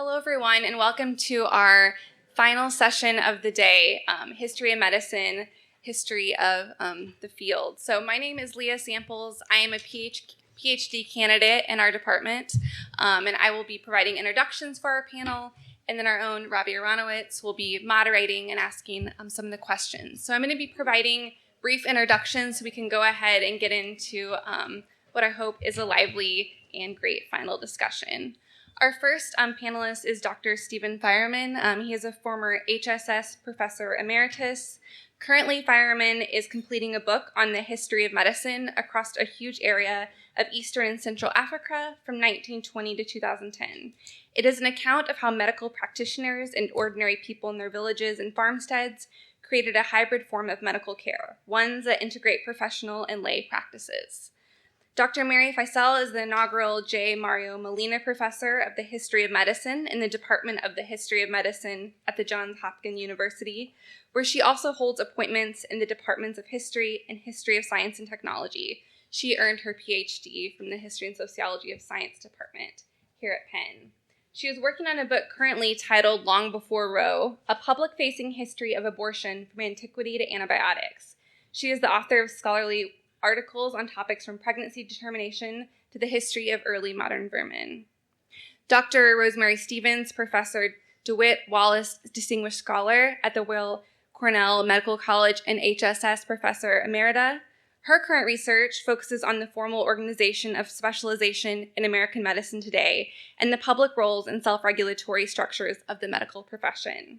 Hello, everyone, and welcome to our final session of the day, History of Medicine, History of the Field. So my name is Leah Samples. I am a PhD candidate in our department, and I will be providing introductions for our panel, and then our own Robbie Aronowitz will be moderating and asking some of the questions. So I'm going to be providing brief introductions so we can go ahead and get into what I hope is a lively and great final discussion. Our first panelist is Dr. Stephen Feierman. He is a former HSS Professor Emeritus. Currently, Feierman is completing a book on the history of medicine across a huge area of Eastern and Central Africa from 1920 to 2010. It is an account of how medical practitioners and ordinary people in their villages and farmsteads created a hybrid form of medical care, ones that integrate professional and lay practices. Dr. Mary Fissell is the inaugural J. Mario Molina Professor of the History of Medicine in the Department of the History of Medicine at the Johns Hopkins University, where she also holds appointments in the Departments of History and History of Science and Technology. She earned her PhD from the History and Sociology of Science Department here at Penn. She is working on a book currently titled Long Before Roe, A Public-Facing History of Abortion from Antiquity to Antibiotics. She is the author of scholarly articles on topics from pregnancy determination to the history of early modern vermin. Dr. Rosemary Stevens, Professor DeWitt, Wallace Distinguished Scholar at the Weill, Cornell Medical College, and HSS Professor Emerita. Her current research focuses on the formal organization of specialization in American medicine today and the public roles and self-regulatory structures of the medical profession.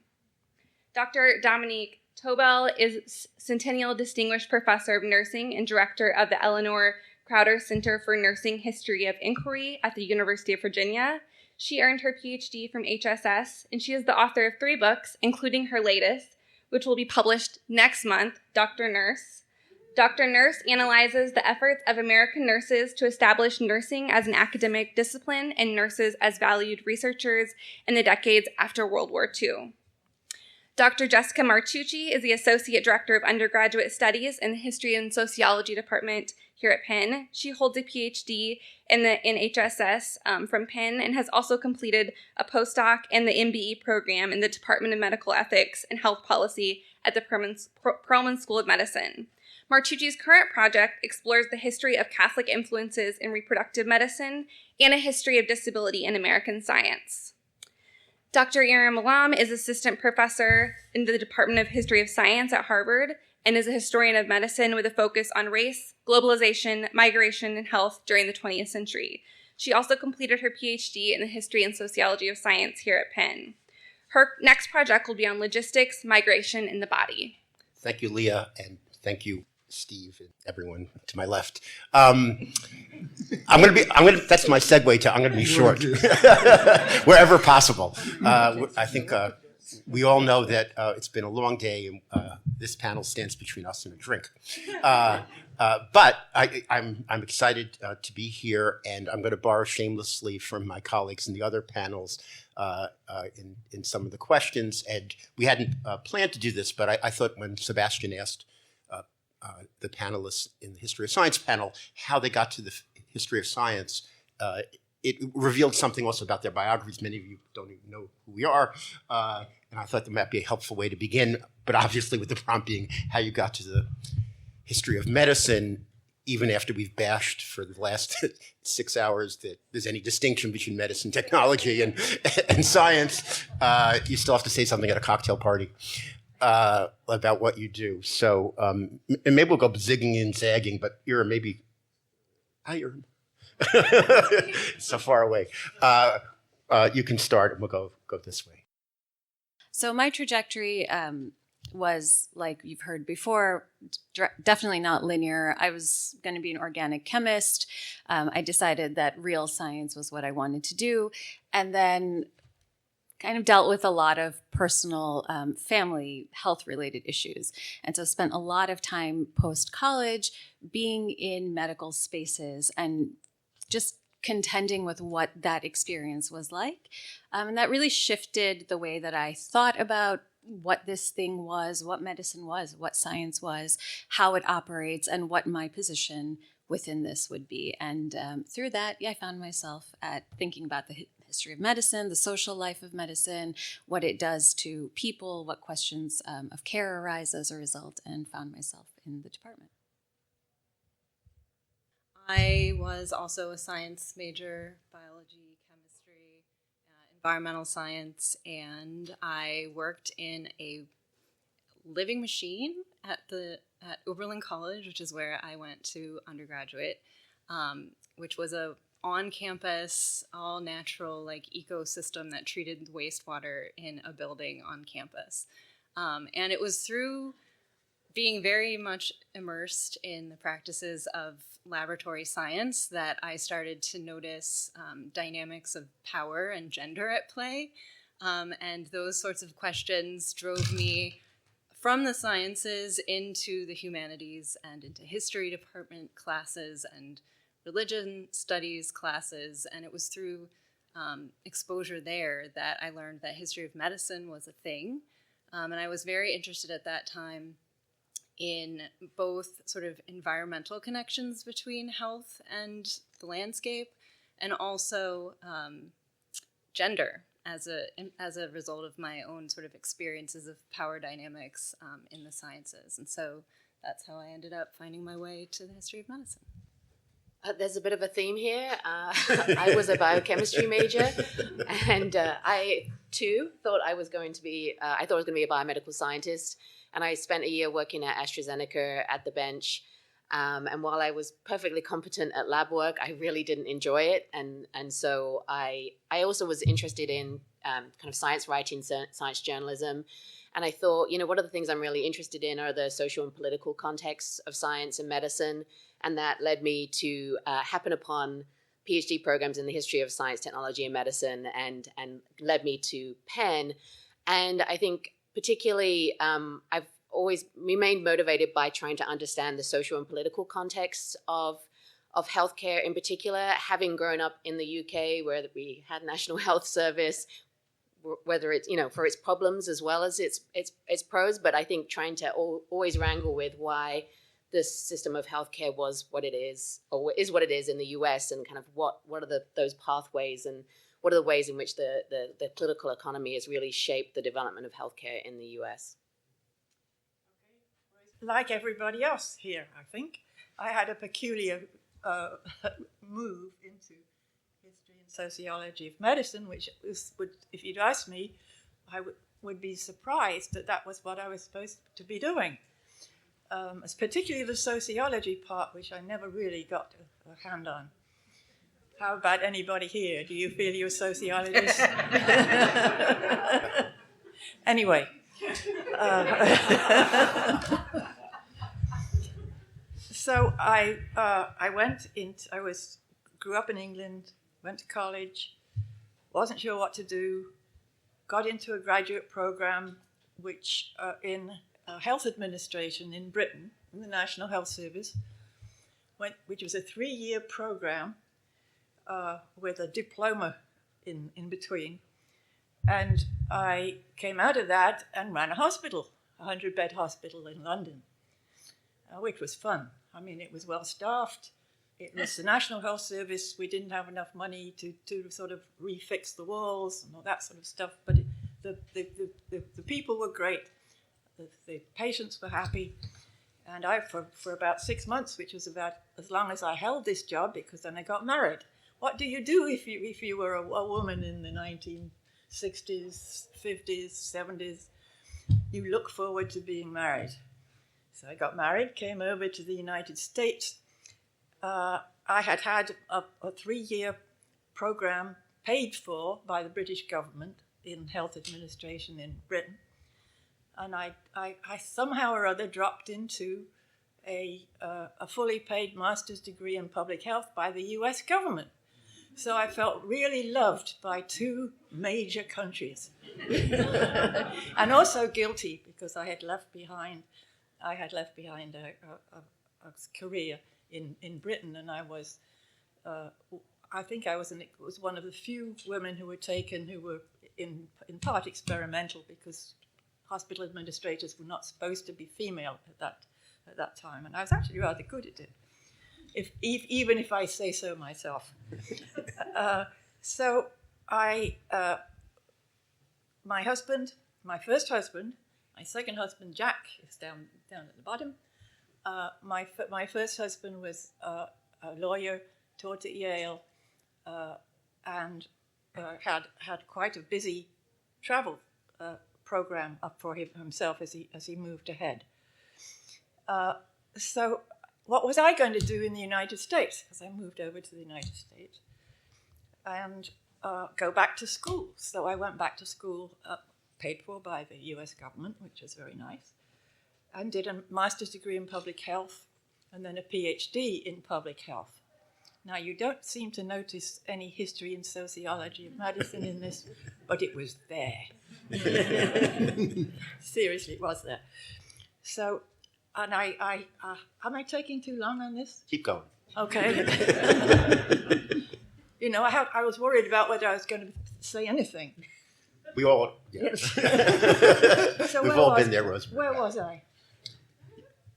Dr. Dominique Tobbell is Centennial Distinguished Professor of Nursing and Director of the Leonore Crowder Center for Nursing History of Inquiry at the University of Virginia. She earned her PhD from HSS, and she is the author of 3 books, including her latest, which will be published next month, Dr. Nurse. Dr. Nurse analyzes the efforts of American nurses to establish nursing as an academic discipline and nurses as valued researchers in the decades after World War II. Dr. Jessica Martucci is the Associate Director of Undergraduate Studies in the History and Sociology Department here at Penn. She holds a PhD in HSS from Penn and has also completed a postdoc in the MBE program in the Department of Medical Ethics and Health Policy at the Perelman School of Medicine. Martucci's current project explores the history of Catholic influences in reproductive medicine and a history of disability in American science. Dr. Iram Malam is Assistant Professor in the Department of History of Science at Harvard and is a historian of medicine with a focus on race, globalization, migration, and health during the 20th century. She also completed her PhD in the History and Sociology of Science here at Penn. Her next project will be on logistics, migration, and the body. Thank you, Leah, and thank you, Steve, and everyone to my left. that's my segue to, I'm going to be short, wherever possible. I think we all know that it's been a long day, and this panel stands between us and a drink. But I'm excited to be here, and I'm going to borrow shamelessly from my colleagues in the other panels in some of the questions. And we hadn't planned to do this, but I thought when Sebastian asked the panelists in the History of Science panel how they got to the history of science, it revealed something also about their biographies. Many of you don't even know who we are, and I thought that might be a helpful way to begin, but obviously with the prompt being how you got to the history of medicine, even after we've bashed for the last 6 hours that there's any distinction between medicine, technology, and science, you still have to say something at a cocktail party about what you do. So, and maybe we'll go zigging and zagging, but Ira, maybe, hi, Ira. So far away. You can start and we'll go this way. So my trajectory was, like you've heard before, definitely not linear. I was going to be an organic chemist. I decided that real science was what I wanted to do. And then kind of dealt with a lot of personal family health-related issues. And so spent a lot of time post-college being in medical spaces and just contending with what that experience was like. And that really shifted the way that I thought about what this thing was, what medicine was, what science was, how it operates, and what my position within this would be. And through that, I found myself thinking about the history of medicine, the social life of medicine, what it does to people, what questions of care arise as a result, and found myself in the department. I was also a science major, biology, chemistry, environmental science, and I worked in a living machine at Oberlin College, which is where I went to undergraduate, which was a on-campus, all-natural ecosystem that treated wastewater in a building on campus. And it was through being very much immersed in the practices of laboratory science that I started to notice dynamics of power and gender at play. And those sorts of questions drove me from the sciences into the humanities and into history department classes and religion studies classes. And it was through exposure there that I learned that history of medicine was a thing. And I was very interested at that time in both sort of environmental connections between health and the landscape, and also gender as a result of my own sort of experiences of power dynamics in the sciences. And so that's how I ended up finding my way to the history of medicine. There's a bit of a theme here. I was a biochemistry major, and I too thought I was going to be a biomedical scientist. And I spent a year working at AstraZeneca at the bench. And while I was perfectly competent at lab work, I really didn't enjoy it. And so I also was interested in kind of science writing, science journalism. And I thought, one of the things I'm really interested in are the social and political contexts of science and medicine. And that led me to happen upon PhD programs in the history of science, technology, and medicine, and led me to Penn. And I think particularly, I've always remained motivated by trying to understand the social and political contexts of healthcare in particular, having grown up in the UK where we had National Health Service, whether it's, for its problems as well as its pros, but I think trying to always wrangle with why the system of healthcare was what it is, or is what it is in the US, and kind of what are those pathways, and what are the ways in which the political economy has really shaped the development of healthcare in the US? Like everybody else here, I think, I had a peculiar move into history and sociology of medicine, which would, if you'd asked me, I would be surprised that was what I was supposed to be doing. It's particularly the sociology part, which I never really got a hand on. How about anybody here? Do you feel you're a sociologist? Anyway. So I grew up in England, went to college, wasn't sure what to do, got into a graduate program which in health administration in Britain, in the National Health Service, which was a 3-year program with a diploma in between. And I came out of that and ran a hospital, a 100-bed hospital in London, which was fun. I mean, it was well-staffed. It was the National Health Service. We didn't have enough money to sort of refix the walls and all that sort of stuff, but the people were great. The patients were happy. And I, for about 6 months, which was about as long as I held this job, because then I got married. What do you do if you were a woman in the 1960s, 50s, 70s? You look forward to being married. So I got married, came over to the United States. I had a 3-year program paid for by the British government in health administration in Britain. And I somehow or other dropped into a fully paid master's degree in public health by the US government. So I felt really loved by 2 major countries. And also guilty, because I had left behind a career in Britain, and I was, I think I was one of the few women who were taken who were in part experimental, because hospital administrators were not supposed to be female at that time, and I was actually rather good at it, even if I say so myself. So my husband, my first husband, my second husband, Jack, is down at the bottom. My first husband was a lawyer, taught at Yale, and had quite a busy travel program up for himself as he moved ahead. So what was I going to do in the United States? Because I moved over to the United States and go back to school. So I went back to school, paid for by the US government, which was very nice, and did a master's degree in public health and then a PhD in public health. Now, you don't seem to notice any history and sociology of medicine in this, but it was there. Seriously, it was there. So, and am I taking too long on this? Keep going. Okay. You know, I was worried about whether I was going to say anything. We all, yes. So We've all been there, Rosemary. Where was I?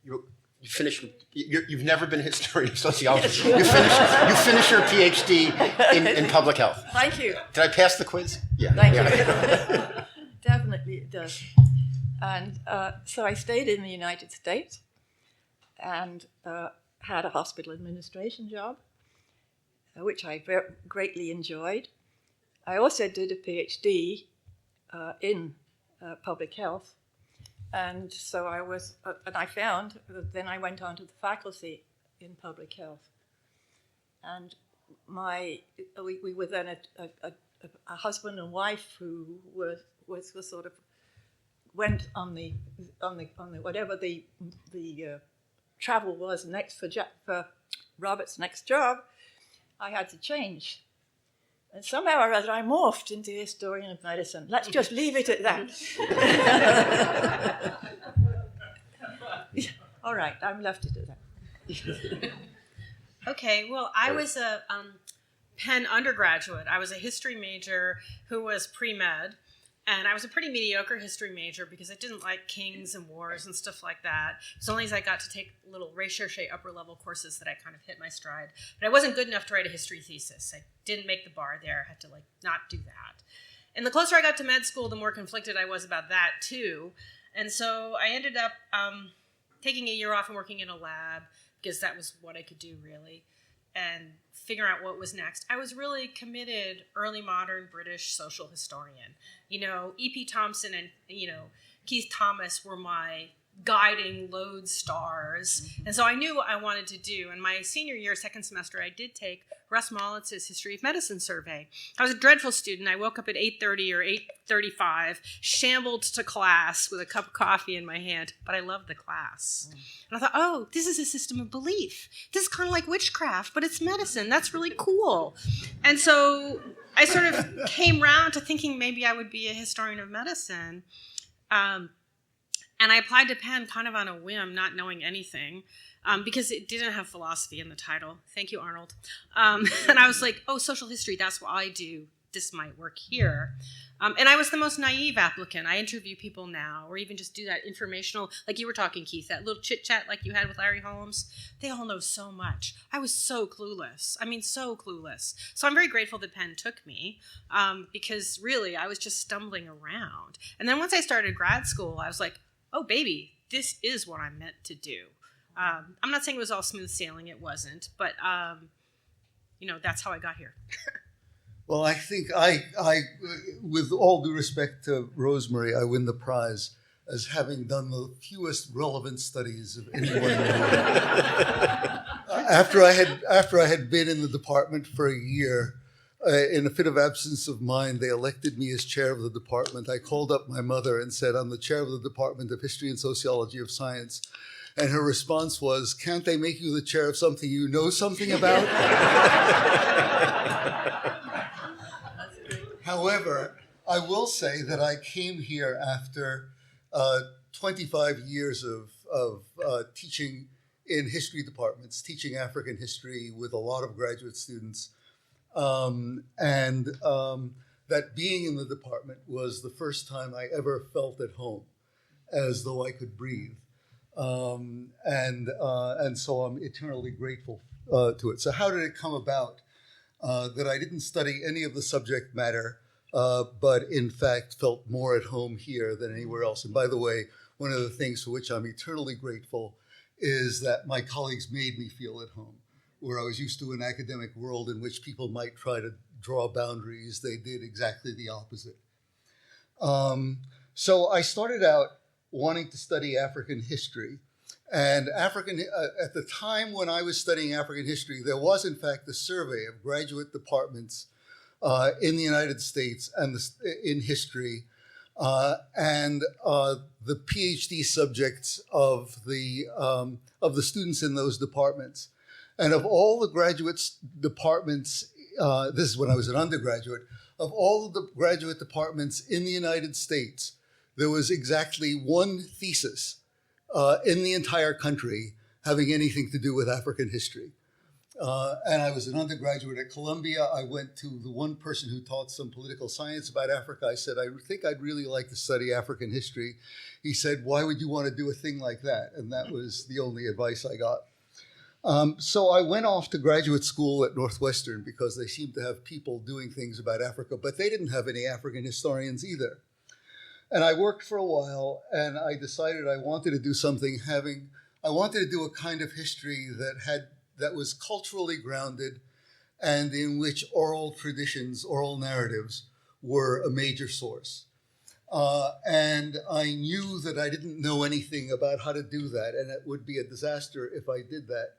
You finished. You've never been a historian of sociology. You finished your PhD in public health. Thank you. Did I pass the quiz? Yeah. Thank you. Definitely it does. And so I stayed in the United States and had a hospital administration job, which I greatly enjoyed. I also did a PhD in public health. And so I found that then I went on to the faculty in public health. And we were then a husband and wife who was sort of went on the whatever the travel was next for Robert's next job. I had to change. And somehow or other, I morphed into a historian of medicine. Let's just leave it at that. All right, I'm left it at that. Okay, well, I was a Penn undergraduate. I was a history major who was pre-med, and I was a pretty mediocre history major because I didn't like kings and wars and stuff like that. It was only as I got to take little recherche upper-level courses that I kind of hit my stride. But I wasn't good enough to write a history thesis. I didn't make the bar there. I had to, not do that. And the closer I got to med school, the more conflicted I was about that, too. And so I ended up taking a year off and working in a lab because that was what I could do, really, and figure out what was next. I was really committed early modern British social historian. You know, E.P. Thompson and, Keith Thomas were my guiding lodestars. And so I knew what I wanted to do. And my senior year, second semester, I did take Russ Mollitz's History of Medicine survey. I was a dreadful student. I woke up at 8:30 or 8:35, shambled to class with a cup of coffee in my hand, but I loved the class. And I thought, oh, this is a system of belief. This is kind of like witchcraft, but it's medicine. That's really cool. And so I sort of came round to thinking maybe I would be a historian of medicine. And I applied to Penn kind of on a whim, not knowing anything, because it didn't have philosophy in the title. Thank you, Arnold. And I was like, oh, social history, that's what I do. This might work here. And I was the most naive applicant. I interview people now, or even just do that informational, like you were talking, Keith, that little chit-chat like you had with Larry Holmes. They all know so much. I was so clueless. I mean, so clueless. So I'm very grateful that Penn took me, because really, I was just stumbling around. And then once I started grad school, I was like, oh, baby, this is what I'm meant to do. I'm not saying it was all smooth sailing. It wasn't. But, that's how I got here. Well, I think I, with all due respect to Rosemary, I win the prize as having done the fewest relevant studies of anyone in the world. After I had been in the department for a year, in a fit of absence of mind, they elected me as chair of the department. I called up my mother and said, I'm the chair of the Department of History and Sociology of Science. And her response was, can't they make you the chair of something you know something about? However, I will say that I came here after 25 years of teaching in history departments, teaching African history with a lot of graduate students. That being in the department was the first time I ever felt at home, as though I could breathe. And so I'm eternally grateful to it. So how did it come about? that I didn't study any of the subject matter, but in fact felt more at home here than anywhere else. And by the way, one of the things for which I'm eternally grateful is that my colleagues made me feel at home. Where I was used to an academic world in which people might try to draw boundaries, they did exactly the opposite. So I started out wanting to study African history. And at the time when I was studying African history, there was in fact a survey of graduate departments in the United States and in history, and the PhD subjects of the students in those departments. And of all the graduate departments, this is when I was an undergraduate, of all of the graduate departments in the United States, there was exactly one thesis in the entire country having anything to do with African history. And I was an undergraduate at Columbia. I went to the one person who taught some political science about Africa. I said, I think I'd really like to study African history. He said, why would you want to do a thing like that? And that was the only advice I got. So I went off to graduate school at Northwestern because they seemed to have people doing things about Africa, but they didn't have any African historians either. And I worked for a while, and I decided I wanted to do something I wanted to do a kind of history that was culturally grounded and in which oral traditions, oral narratives were a major source. And I knew that I didn't know anything about how to do that, and it would be a disaster if I did that.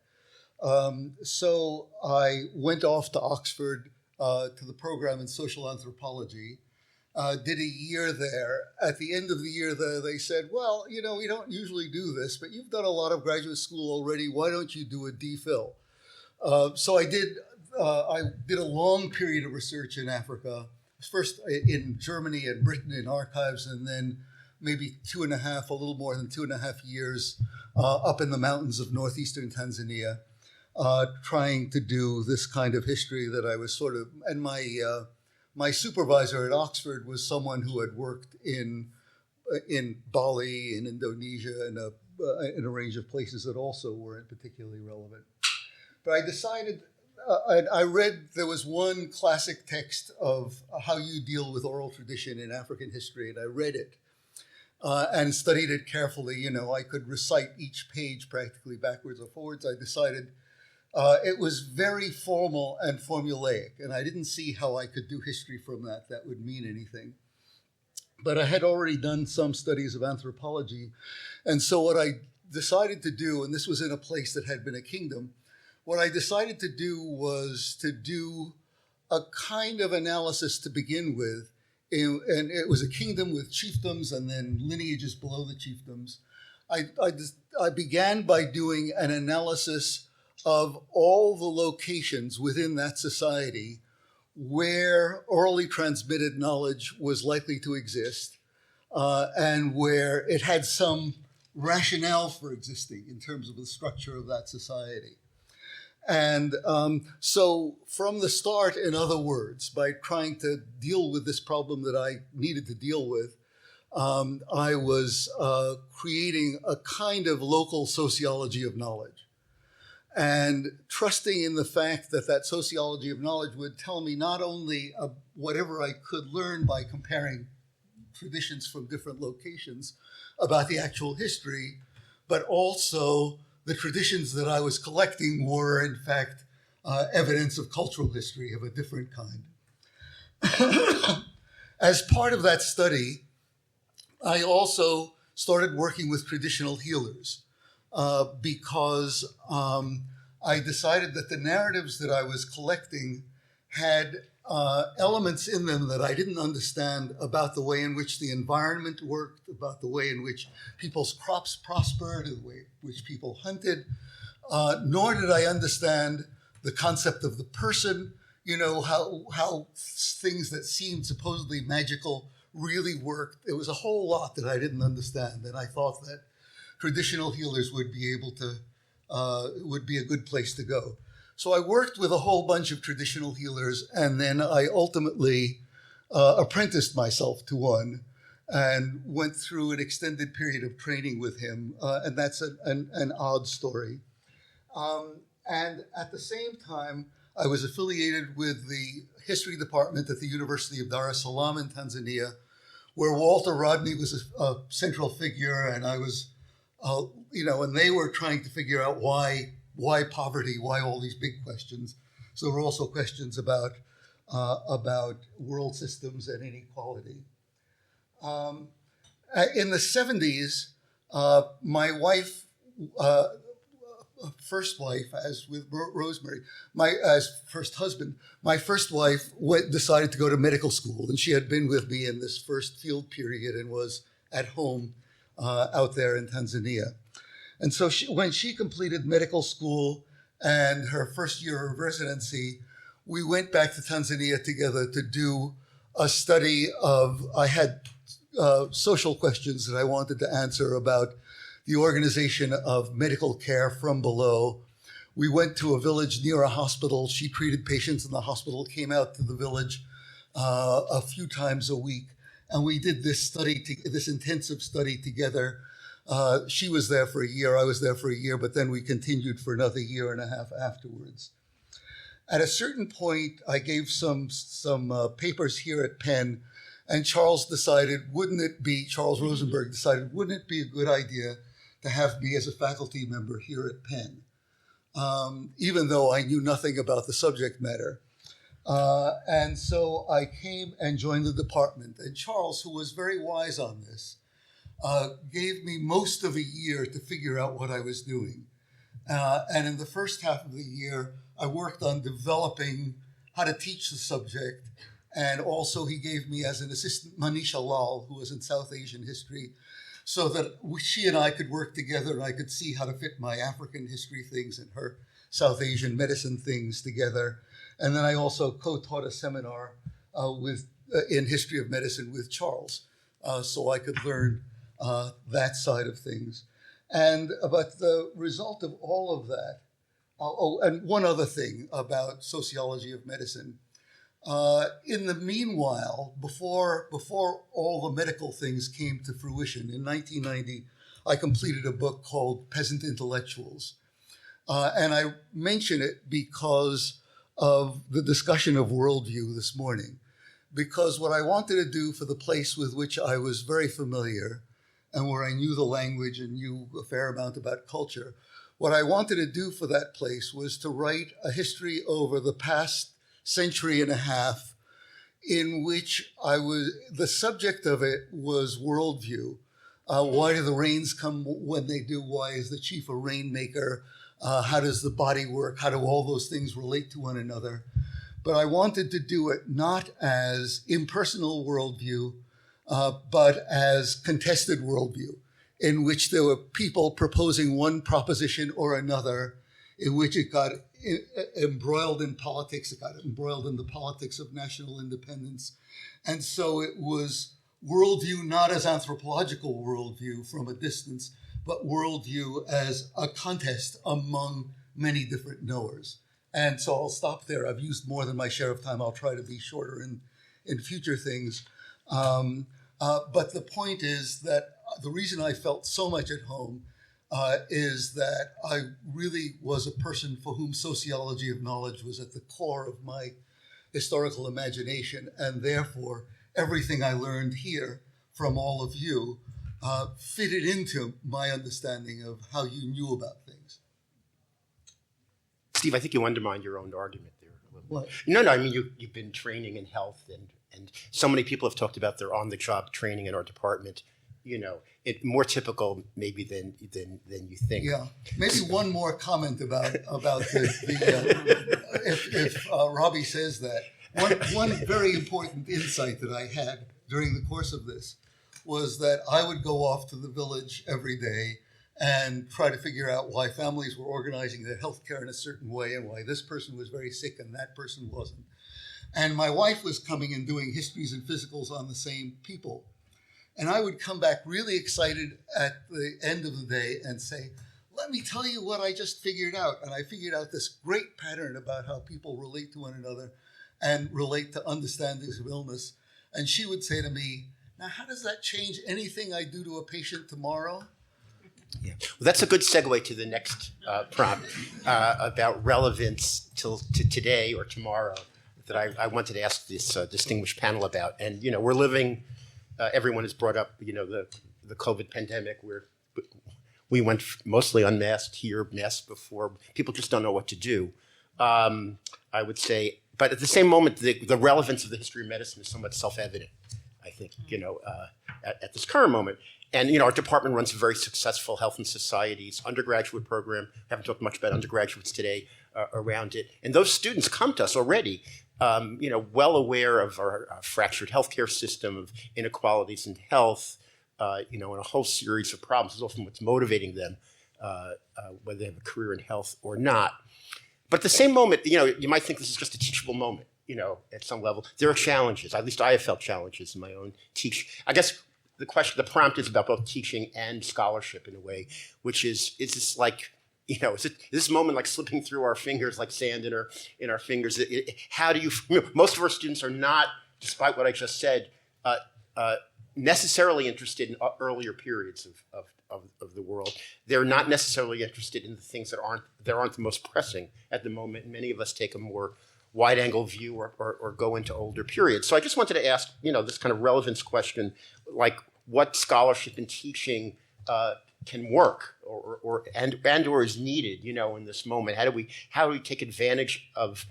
So I went off to Oxford to the program in social anthropology, did a year there. At the end of the year there, they said, well, we don't usually do this, but you've done a lot of graduate school already. Why don't you do a DPhil? So I did a long period of research in Africa, first in Germany and Britain in archives, and then maybe a little more than 2.5 years up in the mountains of northeastern Tanzania, trying to do this kind of history that I was and my supervisor at Oxford was someone who had worked in Bali, in Indonesia, and in a range of places that also weren't particularly relevant. But I decided, I read, there was one classic text of how you deal with oral tradition in African history, and I read it and studied it carefully. I could recite each page practically backwards or forwards. I decided it was very formal and formulaic, and I didn't see how I could do history from that. That would mean anything. But I had already done some studies of anthropology, and so what I decided to do, and this was in a place that had been a kingdom, what I decided to do was to do a kind of analysis to begin with, and it was a kingdom with chiefdoms and then lineages below the chiefdoms. I began by doing an analysis of all the locations within that society where orally transmitted knowledge was likely to exist, and where it had some rationale for existing in terms of the structure of that society. And so from the start, in other words, by trying to deal with this problem that I needed to deal with, I was creating a kind of local sociology of knowledge, and trusting in the fact that that sociology of knowledge would tell me not only whatever I could learn by comparing traditions from different locations about the actual history, but also the traditions that I was collecting were, in fact, evidence of cultural history of a different kind. As part of that study, I also started working with traditional healers because I decided that the narratives that I was collecting had elements in them that I didn't understand about the way in which the environment worked, about the way in which people's crops prospered, the way in which people hunted, nor did I understand the concept of the person, how things that seemed supposedly magical really worked. There was a whole lot that I didn't understand, and I thought that traditional healers would be able to, would be a good place to go. So I worked with a whole bunch of traditional healers, and then I ultimately apprenticed myself to one and went through an extended period of training with him, and that's an odd story. And at the same time, I was affiliated with the history department at the University of Dar es Salaam in Tanzania, where Walter Rodney was a central figure, and I was, and they were trying to figure out why poverty, why all these big questions. So there were also questions about world systems and inequality. In the 70s, my wife, first wife, as with Rosemary, as first husband, my first wife decided to go to medical school, and she had been with me in this first field period and was at home out there in Tanzania. And so when she completed medical school and her first year of residency, we went back to Tanzania together to do a study of, I had social questions that I wanted to answer about the organization of medical care from below. We went to a village near a hospital. She treated patients in the hospital, came out to the village a few times a week. And we did this study, this intensive study together. She was there for a year, I was there for a year, but then we continued for another year and a half afterwards. At a certain point, I gave some papers here at Penn, and Charles Rosenberg decided, wouldn't it be a good idea to have me as a faculty member here at Penn, even though I knew nothing about the subject matter. And so I came and joined the department. And Charles, who was very wise on this, gave me most of a year to figure out what I was doing. And in the first half of the year, I worked on developing how to teach the subject. And also he gave me as an assistant Manisha Lal, who was in South Asian history, so that she and I could work together and I could see how to fit my African history things and her South Asian medicine things together. And then I also co-taught a seminar in history of medicine with Charles, so I could learn that side of things. But the result of all of that, and one other thing about sociology of medicine. In the meanwhile, before all the medical things came to fruition, in 1990, I completed a book called Peasant Intellectuals. And I mention it because of the discussion of worldview this morning. Because what I wanted to do for the place with which I was very familiar and where I knew the language and knew a fair amount about culture, what I wanted to do for that place was to write a history over the past century and a half in which the subject of it was worldview. Why do the rains come when they do? Why is the chief a rainmaker? How does the body work? How do all those things relate to one another? But I wanted to do it not as impersonal worldview, but as contested worldview, in which there were people proposing one proposition or another, in which it got embroiled in politics, it got embroiled in the politics of national independence. And so it was worldview not as anthropological worldview from a distance, but worldview as a contest among many different knowers. And so I'll stop there. I've used more than my share of time. I'll try to be shorter in future things. But the point is that the reason I felt so much at home is that I really was a person for whom sociology of knowledge was at the core of my historical imagination, and therefore everything I learned here from all of you fitted into my understanding of how you knew about things. Steve, I think you undermined your own argument there a little. What? No, I mean, you've been training in health, and so many people have talked about their on-the-job training in our department. You know, it more typical maybe than you think. Yeah, maybe one more comment about if Robbie says that. One very important insight that I had during the course of this was that I would go off to the village every day and try to figure out why families were organizing their healthcare in a certain way and why this person was very sick and that person wasn't. And my wife was coming and doing histories and physicals on the same people. And I would come back really excited at the end of the day and say, let me tell you what I just figured out. And I figured out this great pattern about how people relate to one another and relate to understandings of illness. And she would say to me, now, how does that change anything I do to a patient tomorrow? Yeah. Well, that's a good segue to the next prompt about relevance to today or tomorrow that I wanted to ask this distinguished panel about. And, we're living, everyone has brought up, the COVID pandemic where we went mostly unmasked here, masked before. People just don't know what to do. I would say, but at the same moment, the relevance of the history of medicine is somewhat self-evident, I think, at this current moment. And, our department runs a very successful health and societies undergraduate program. Haven't talked much about undergraduates today around it. And those students come to us already, well aware of our fractured healthcare system, of inequalities in health, and a whole series of problems. It's often what's motivating them, whether they have a career in health or not. But at the same moment, you might think this is just a teachable moment, at some level. There are challenges. At least I have felt challenges in my own I guess the prompt is about both teaching and scholarship in a way, which is this like, is this moment like slipping through our fingers like sand in our fingers? How do you, most of our students are not, despite what I just said, necessarily interested in earlier periods of the world. They're not necessarily interested in the things that aren't the most pressing at the moment. Many of us take a more wide-angle view or go into older periods. So I just wanted to ask, this kind of relevance question, like what scholarship and teaching can work or is needed, in this moment. How do we take advantage of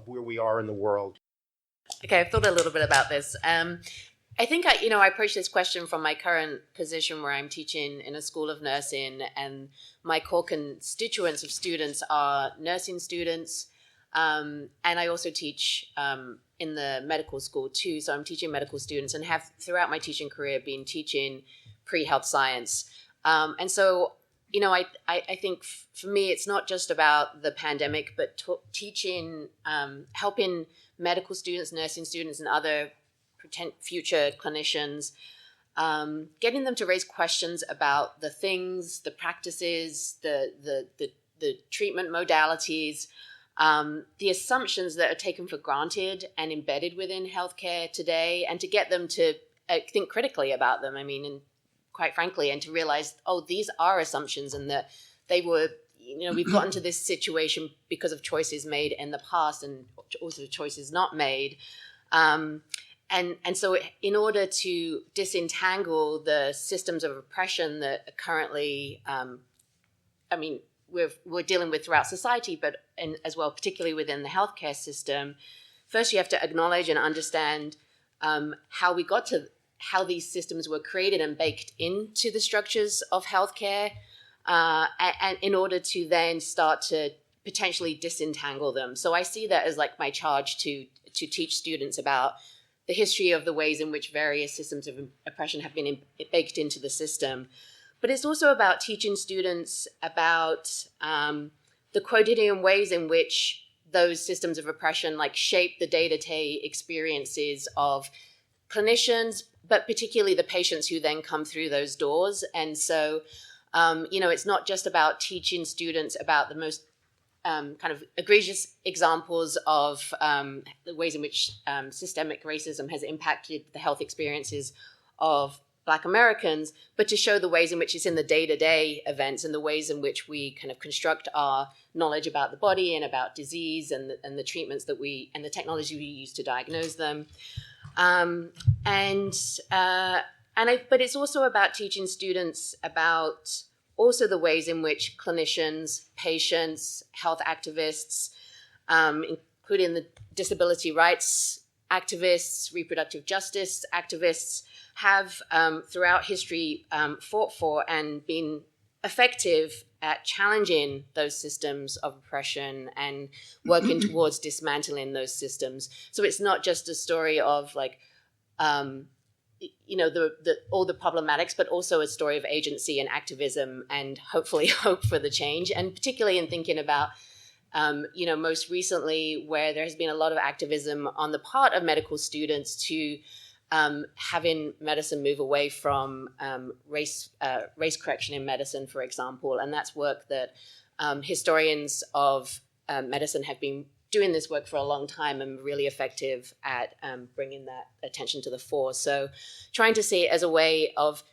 where we are in the world? Okay, I've thought a little bit about this. I think I approach this question from my current position where I'm teaching in a school of nursing, and my core constituents of students are nursing students, and I also teach in the medical school too. So I'm teaching medical students and have throughout my teaching career been teaching pre-health science. And so, I think for me, it's not just about the pandemic, but teaching, helping medical students, nursing students, and other future clinicians, getting them to raise questions about the things, the practices, the treatment modalities, the assumptions that are taken for granted and embedded within healthcare today, and to get them to think critically about them. I mean, and quite frankly, and to realize, these are assumptions, and that they were, we've gotten to this situation because of choices made in the past and also choices not made. And so in order to disentangle the systems of oppression that are currently, we're dealing with throughout society, but as well, particularly within the healthcare system, first you have to acknowledge and understand how these systems were created and baked into the structures of healthcare, and in order to then start to potentially disentangle them. So I see that as like my charge to teach students about the history of the ways in which various systems of oppression have been baked into the system. But it's also about teaching students about the quotidian ways in which those systems of oppression shape the day-to-day experiences of clinicians, but particularly the patients who then come through those doors. And so, it's not just about teaching students about the most kind of egregious examples of the ways in which systemic racism has impacted the health experiences of Black Americans, but to show the ways in which it's in the day-to-day events and the ways in which we kind of construct our knowledge about the body and about disease and the treatments that and the technology we use to diagnose them. But it's also about teaching students about also the ways in which clinicians, patients, health activists, including the disability rights activists, reproductive justice activists, have throughout history fought for and been effective at challenging those systems of oppression and working towards dismantling those systems. So it's not just a story of all the problematics, but also a story of agency and activism and hopefully hope for the change. And particularly in thinking about, most recently where there has been a lot of activism on the part of medical students to having medicine move away from race correction in medicine, for example. And that's work that historians of medicine have been doing this work for a long time and really effective at bringing that attention to the fore. So trying to see it as a way of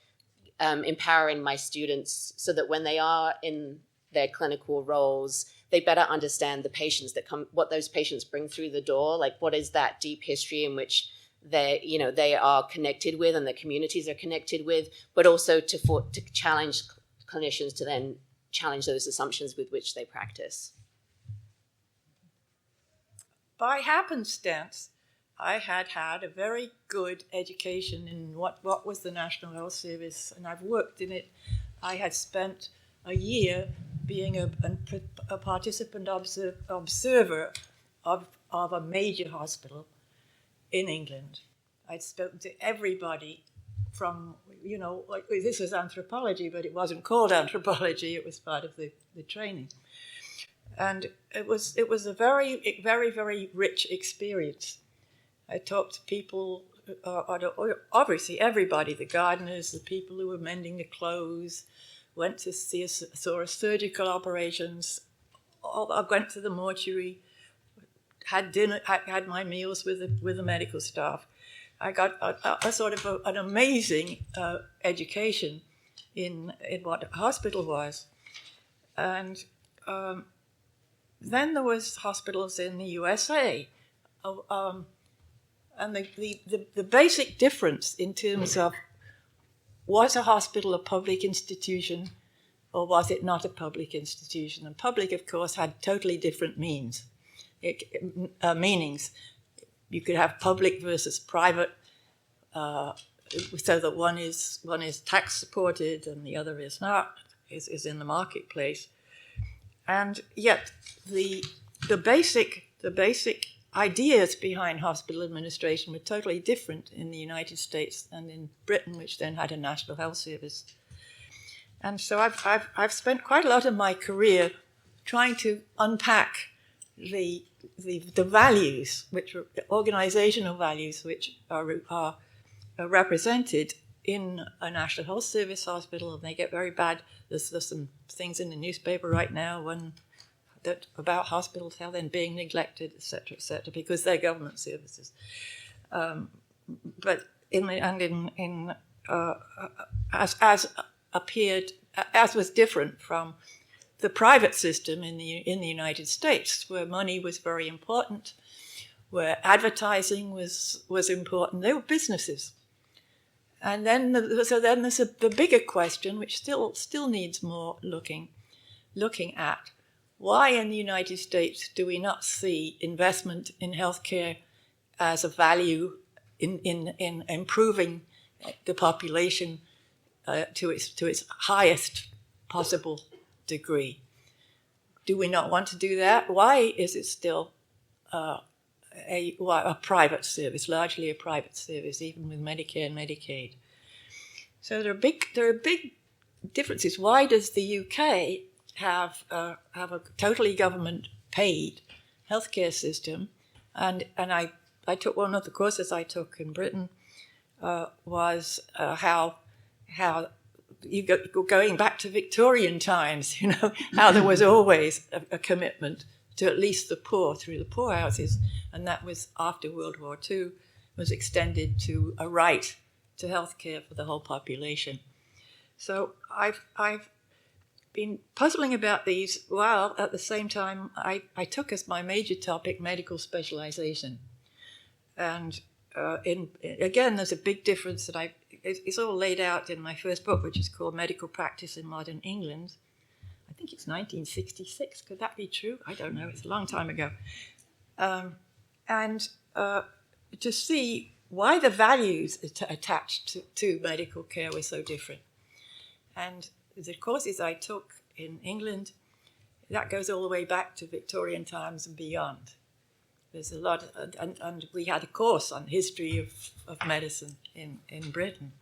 empowering my students so that when they are in their clinical roles, they better understand the patients that come, what those patients bring through the door, like what is that deep history in which they are connected with and the communities are connected with, but also to challenge clinicians to then challenge those assumptions with which they practice. By happenstance, I had a very good education in what was the National Health Service, and I've worked in it. I had spent a year being a participant observer of a major hospital in England. I'd spoken to everybody from, like this was anthropology, but it wasn't called anthropology, it was part of the training. And it was a very, very, very rich experience. I talked to people, obviously everybody, the gardeners, the people who were mending the clothes, went to saw surgical operations, I went to the mortuary, had dinner, had my meals with the medical staff. I got a sort of an amazing education in what a hospital was. And then there was hospitals in the USA. And the basic difference in terms of was a hospital a public institution or was it not a public institution? And public, of course, had totally different meanings. You could have public versus private, so that one is tax supported and the other is not, is in the marketplace. And yet the basic ideas behind hospital administration were totally different in the United States and in Britain, which then had a National Health Service. And so I've spent quite a lot of my career trying to unpack the values, which are organizational values, which are represented in a National Health Service hospital, and they get very bad. There's some things in the newspaper right now about hospitals, how they're being neglected, et cetera, because they're government services. But as was different from the private system in the United States, where money was very important, where advertising was important. They were businesses. And then there's the bigger question, which still needs more looking at. Why in the United States do we not see investment in healthcare as a value in improving the population to its highest possible degree? Do we not want to do that? Why is it still a private service, largely a private service, even with Medicare and Medicaid? So there are big differences. Why does the UK have a totally government-paid healthcare system? And I took one of the courses I took in Britain was how you going back to Victorian times, how there was always a commitment to at least the poor through the poorhouses, and that was after World War II, was extended to a right to healthcare for the whole population. So I've been puzzling about these while at the same time I took as my major topic medical specialization. And again, there's a big difference that it's all laid out in my first book, which is called Medical Practice in Modern England. I think it's 1966. Could that be true? I don't know. It's a long time ago. And to see why the values attached to medical care were so different. And the courses I took in England, that goes all the way back to Victorian times and beyond. There's a lot, and we had a course on history of medicine in Britain.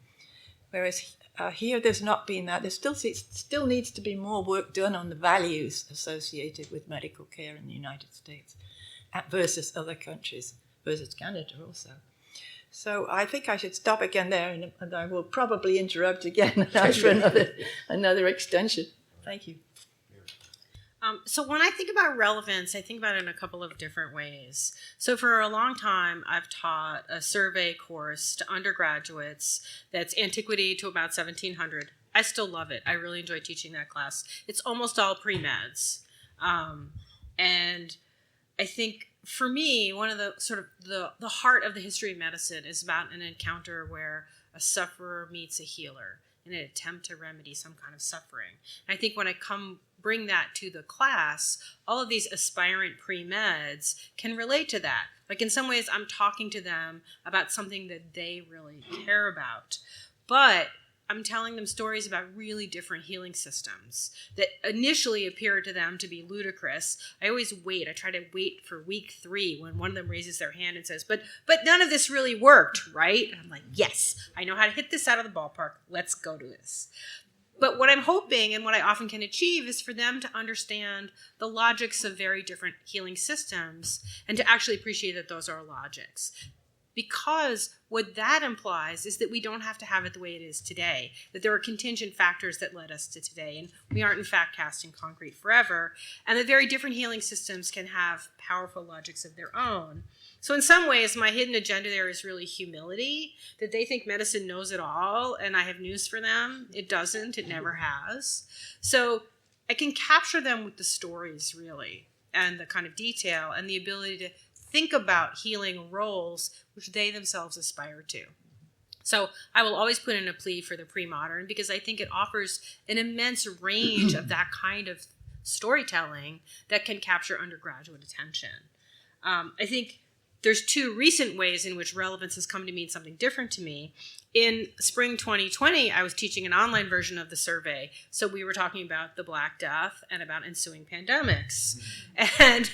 Whereas here there's not been that. There still needs to be more work done on the values associated with medical care in the United States versus other countries, versus Canada also. So I think I should stop again there, and I will probably interrupt again and ask for another extension. Thank you. So when I think about relevance, I think about it in a couple of different ways. So for a long time, I've taught a survey course to undergraduates that's antiquity to about 1700. I still love it. I really enjoy teaching that class. It's almost all pre-meds. And I think for me, one of the sort of the heart of the history of medicine is about an encounter where a sufferer meets a healer in an attempt to remedy some kind of suffering. And I think when I bring that to the class, all of these aspirant pre-meds can relate to that. Like in some ways, I'm talking to them about something that they really care about. But I'm telling them stories about really different healing systems that initially appear to them to be ludicrous. I always wait. I try to wait for week 3 when one of them raises their hand and says, but none of this really worked, right? And I'm like, yes, I know how to hit this out of the ballpark. Let's go to this. But what I'm hoping and what I often can achieve is for them to understand the logics of very different healing systems and to actually appreciate that those are logics. Because what that implies is that we don't have to have it the way it is today, that there are contingent factors that led us to today, and we aren't in fact cast in concrete forever, and that very different healing systems can have powerful logics of their own. So in some ways, my hidden agenda there is really humility, that they think medicine knows it all, and I have news for them. It doesn't. It never has. So I can capture them with the stories, really, and the kind of detail, and the ability to think about healing roles which they themselves aspire to. So I will always put in a plea for the pre-modern because I think it offers an immense range of that kind of storytelling that can capture undergraduate attention. I think there's 2 recent ways in which relevance has come to mean something different to me. In spring 2020, I was teaching an online version of the survey. So we were talking about the Black Death and about ensuing pandemics. And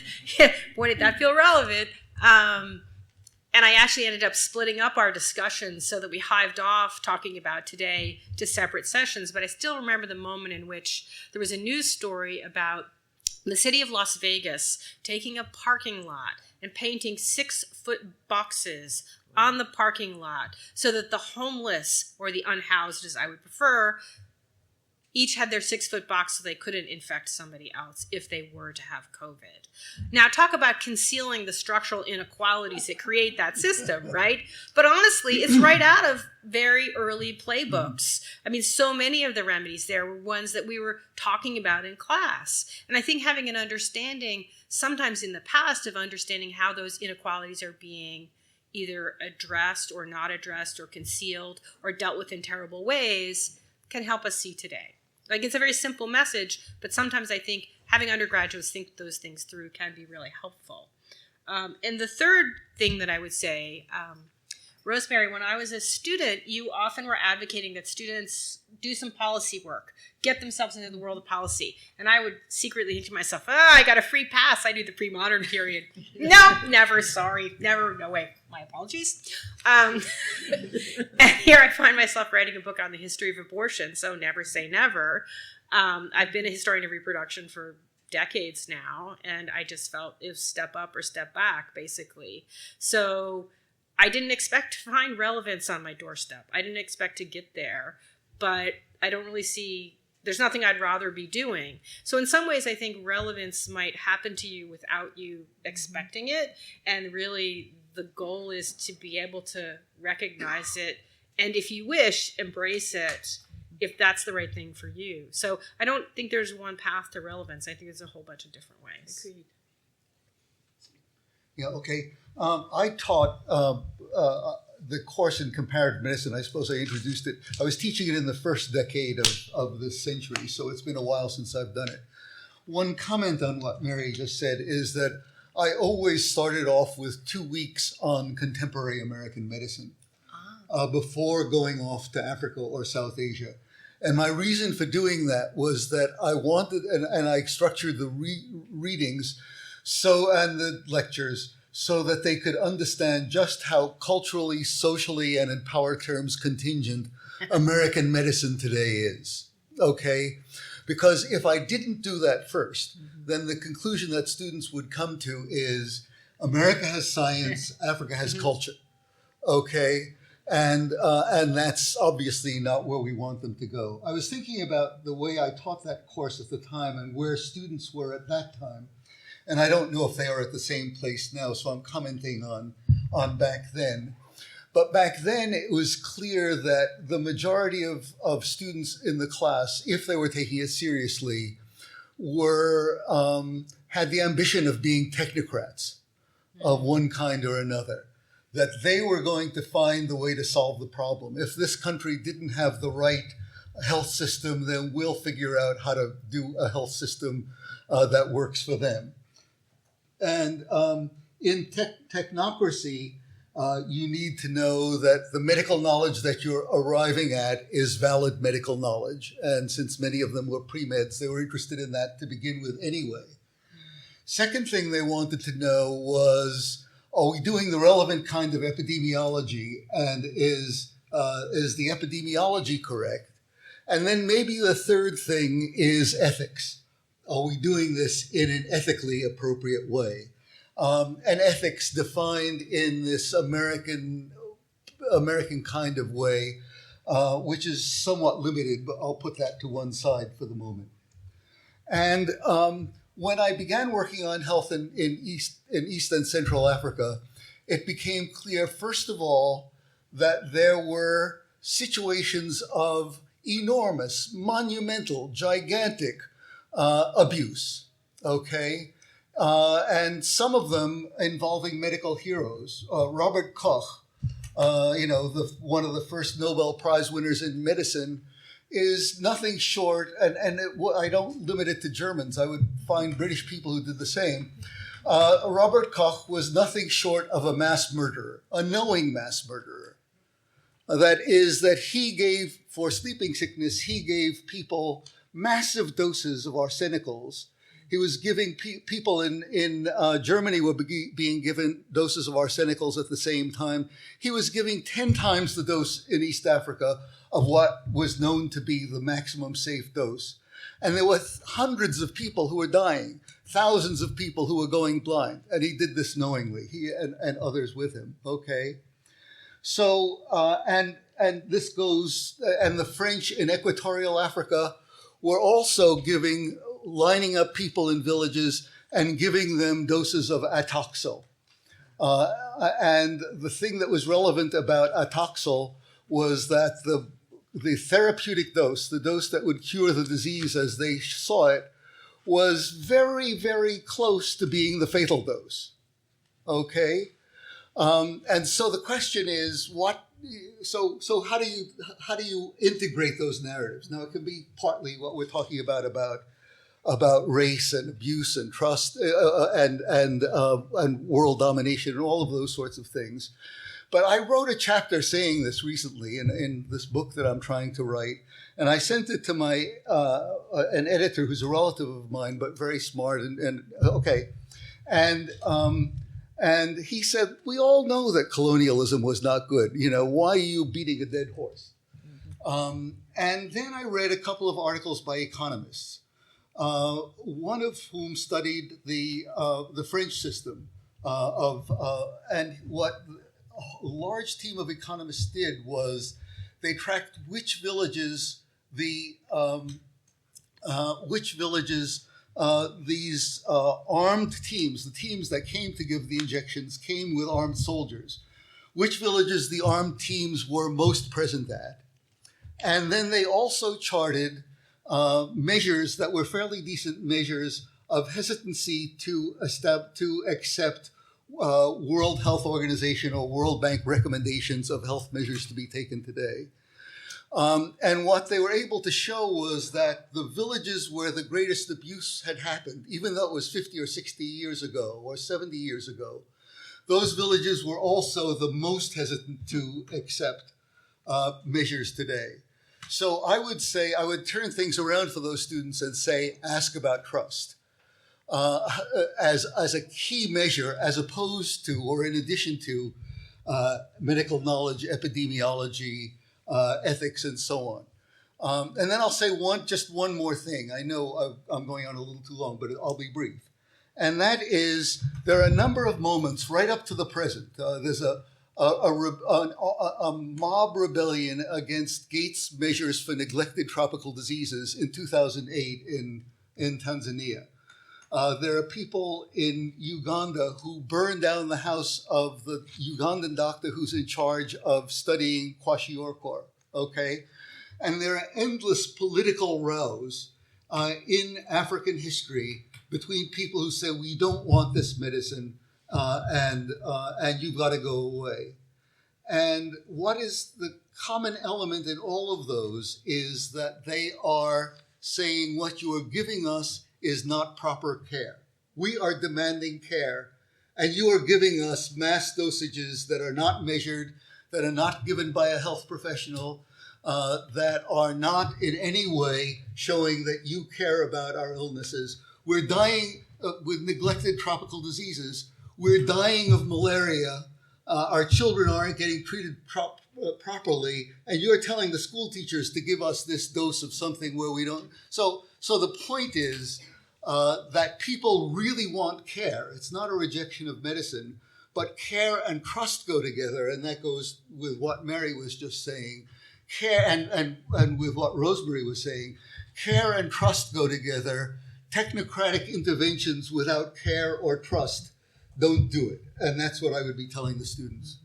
boy, did that feel relevant. And I actually ended up splitting up our discussions so that we hived off talking about today to separate sessions. But I still remember the moment in which there was a news story about the city of Las Vegas taking a parking lot and painting 6-foot boxes on the parking lot so that the homeless, or the unhoused as I would prefer, each had their 6-foot box so they couldn't infect somebody else if they were to have COVID. Now, talk about concealing the structural inequalities that create that system, right? But honestly, it's right out of very early playbooks. I mean, so many of the remedies there were ones that we were talking about in class. And I think having an understanding, sometimes in the past, of understanding how those inequalities are being either addressed or not addressed or concealed or dealt with in terrible ways can help us see today. Like, it's a very simple message, but sometimes I think having undergraduates think those things through can be really helpful. And the third thing that I would say, Rosemary, when I was a student, you often were advocating that students do some policy work, get themselves into the world of policy. And I would secretly think to myself, I got a free pass. I do the pre-modern period. No, never, sorry, never, no way. My apologies. And here I find myself writing a book on the history of abortion, so never say never. I've been a historian of reproduction for decades now, and I just felt it was step up or step back, basically. So I didn't expect to find relevance on my doorstep. I didn't expect to get there, but I don't really see, there's nothing I'd rather be doing. So in some ways, I think relevance might happen to you without you expecting it. And really, the goal is to be able to recognize it. And if you wish, embrace it if that's the right thing for you. So I don't think there's one path to relevance. I think there's a whole bunch of different ways. Agreed. Yeah, okay. I taught the course in comparative medicine. I suppose I introduced it. I was teaching it in the first decade of this century, so it's been a while since I've done it. One comment on what Mary just said is that I always started off with 2 weeks on contemporary American medicine before going off to Africa or South Asia. And my reason for doing that was that I wanted, and I structured the readings and the lectures so that they could understand just how culturally, socially, and in power terms contingent American medicine today is, okay? Because if I didn't do that first, then the conclusion that students would come to is America has science, Africa has culture, okay? And that's obviously not where we want them to go. I was thinking about the way I taught that course at the time and where students were at that time. And I don't know if they are at the same place now, so I'm commenting on back then. But back then, it was clear that the majority of students in the class, if they were taking it seriously, had the ambition of being technocrats of one kind or another, that they were going to find the way to solve the problem. If this country didn't have the right health system, then we'll figure out how to do a health system that works for them. And in technocracy, you need to know that the medical knowledge that you're arriving at is valid medical knowledge. And since many of them were pre-meds, they were interested in that to begin with anyway. Second thing they wanted to know was, are we doing the relevant kind of epidemiology, and is the epidemiology correct? And then maybe the third thing is ethics. Are we doing this in an ethically appropriate way? And ethics defined in this American kind of way, which is somewhat limited, but I'll put that to one side for the moment. And when I began working on health in East and Central Africa, it became clear, first of all, that there were situations of enormous, monumental, gigantic abuse, okay? And some of them involving medical heroes. Robert Koch, one of the first Nobel Prize winners in medicine, is nothing short, I don't limit it to Germans. I would find British people who did the same. Robert Koch was nothing short of a mass murderer, a knowing mass murderer. That is, that he gave, for sleeping sickness, he gave people massive doses of arsenicals. He was giving people in Germany were being given doses of arsenicals at the same time. He was giving 10 times the dose in East Africa of what was known to be the maximum safe dose. And there were hundreds of people who were dying, thousands of people who were going blind. And he did this knowingly, he and others with him, okay? So, and this goes, and the French in Equatorial Africa were also lining up people in villages and giving them doses of atoxyl. And the thing that was relevant about atoxyl was that the therapeutic dose, the dose that would cure the disease as they saw it, was very, very close to being the fatal dose, okay? And so the question is, so how do you integrate those narratives? Now, it can be partly what we're talking about race and abuse and trust and world domination and all of those sorts of things. But I wrote a chapter saying this recently in this book that I'm trying to write, and I sent it to my an editor who's a relative of mine, but very smart and he said, we all know that colonialism was not good. Why are you beating a dead horse? And then I read a couple of articles by economists, one of whom studied the French system and what a large team of economists did was they tracked which villages these armed teams, the teams that came to give the injections, came with armed soldiers, which villages the armed teams were most present at. And then they also charted measures that were fairly decent measures of hesitancy to accept World Health Organization or World Bank recommendations of health measures to be taken today. And what they were able to show was that the villages where the greatest abuse had happened, even though it was 50 or 60 years ago or 70 years ago, those villages were also the most hesitant to accept measures today. So I would say, I would turn things around for those students and say, ask about trust as a key measure, as opposed to, or in addition to, medical knowledge, epidemiology, ethics, and so on. And then I'll say just one more thing. I know I'm going on a little too long, but I'll be brief. And that is, there are a number of moments right up to the present. There's a mob rebellion against Gates' measures for neglected tropical diseases in 2008 in Tanzania. There are people in Uganda who burned down the house of the Ugandan doctor who's in charge of studying kwashiorkor, okay? And there are endless political rows in African history between people who say, we don't want this medicine and you've got to go away. And what is the common element in all of those is that they are saying what you are giving us is not proper care. We are demanding care, and you are giving us mass dosages that are not measured, that are not given by a health professional, that are not in any way showing that you care about our illnesses. We're dying with neglected tropical diseases. We're dying of malaria. Our children aren't getting treated properly, and you're telling the school teachers to give us this dose of something where we don't. So the point is that people really want care. It's not a rejection of medicine, but care and trust go together, and that goes with what Mary was just saying. Care and with what Rosemary was saying. Care and trust go together. Technocratic interventions without care or trust don't do it. And that's what I would be telling the students.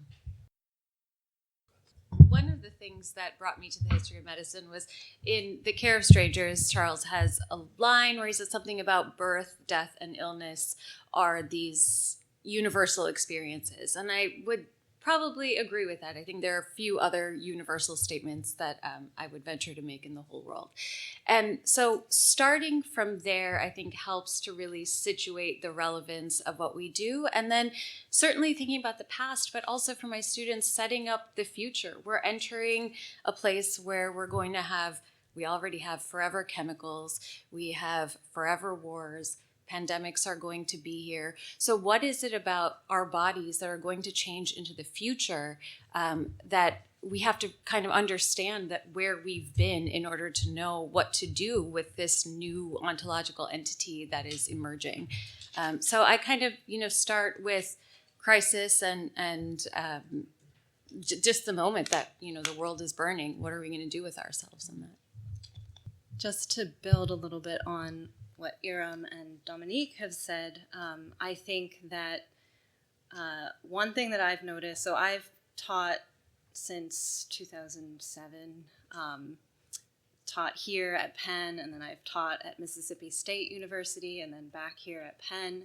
One of the things that brought me to the history of medicine was in The Care of Strangers, Charles has a line where he says something about birth, death, and illness are these universal experiences. And I would probably agree with that. I think there are a few other universal statements that I would venture to make in the whole world. And so starting from there, I think helps to really situate the relevance of what we do. And then certainly thinking about the past, but also for my students, setting up the future. We're entering a place where we're going to have, we already have forever chemicals, we have forever wars, pandemics are going to be here. So what is it about our bodies that are going to change into the future that we have to kind of understand that where we've been in order to know what to do with this new ontological entity that is emerging. So I kind of, start with crisis and just the moment that, the world is burning. What are we going to do with ourselves in that? Just to build a little bit on what Iram and Dominique have said, I think that one thing that I've noticed, so I've taught since 2007, taught here at Penn, and then I've taught at Mississippi State University, and then back here at Penn.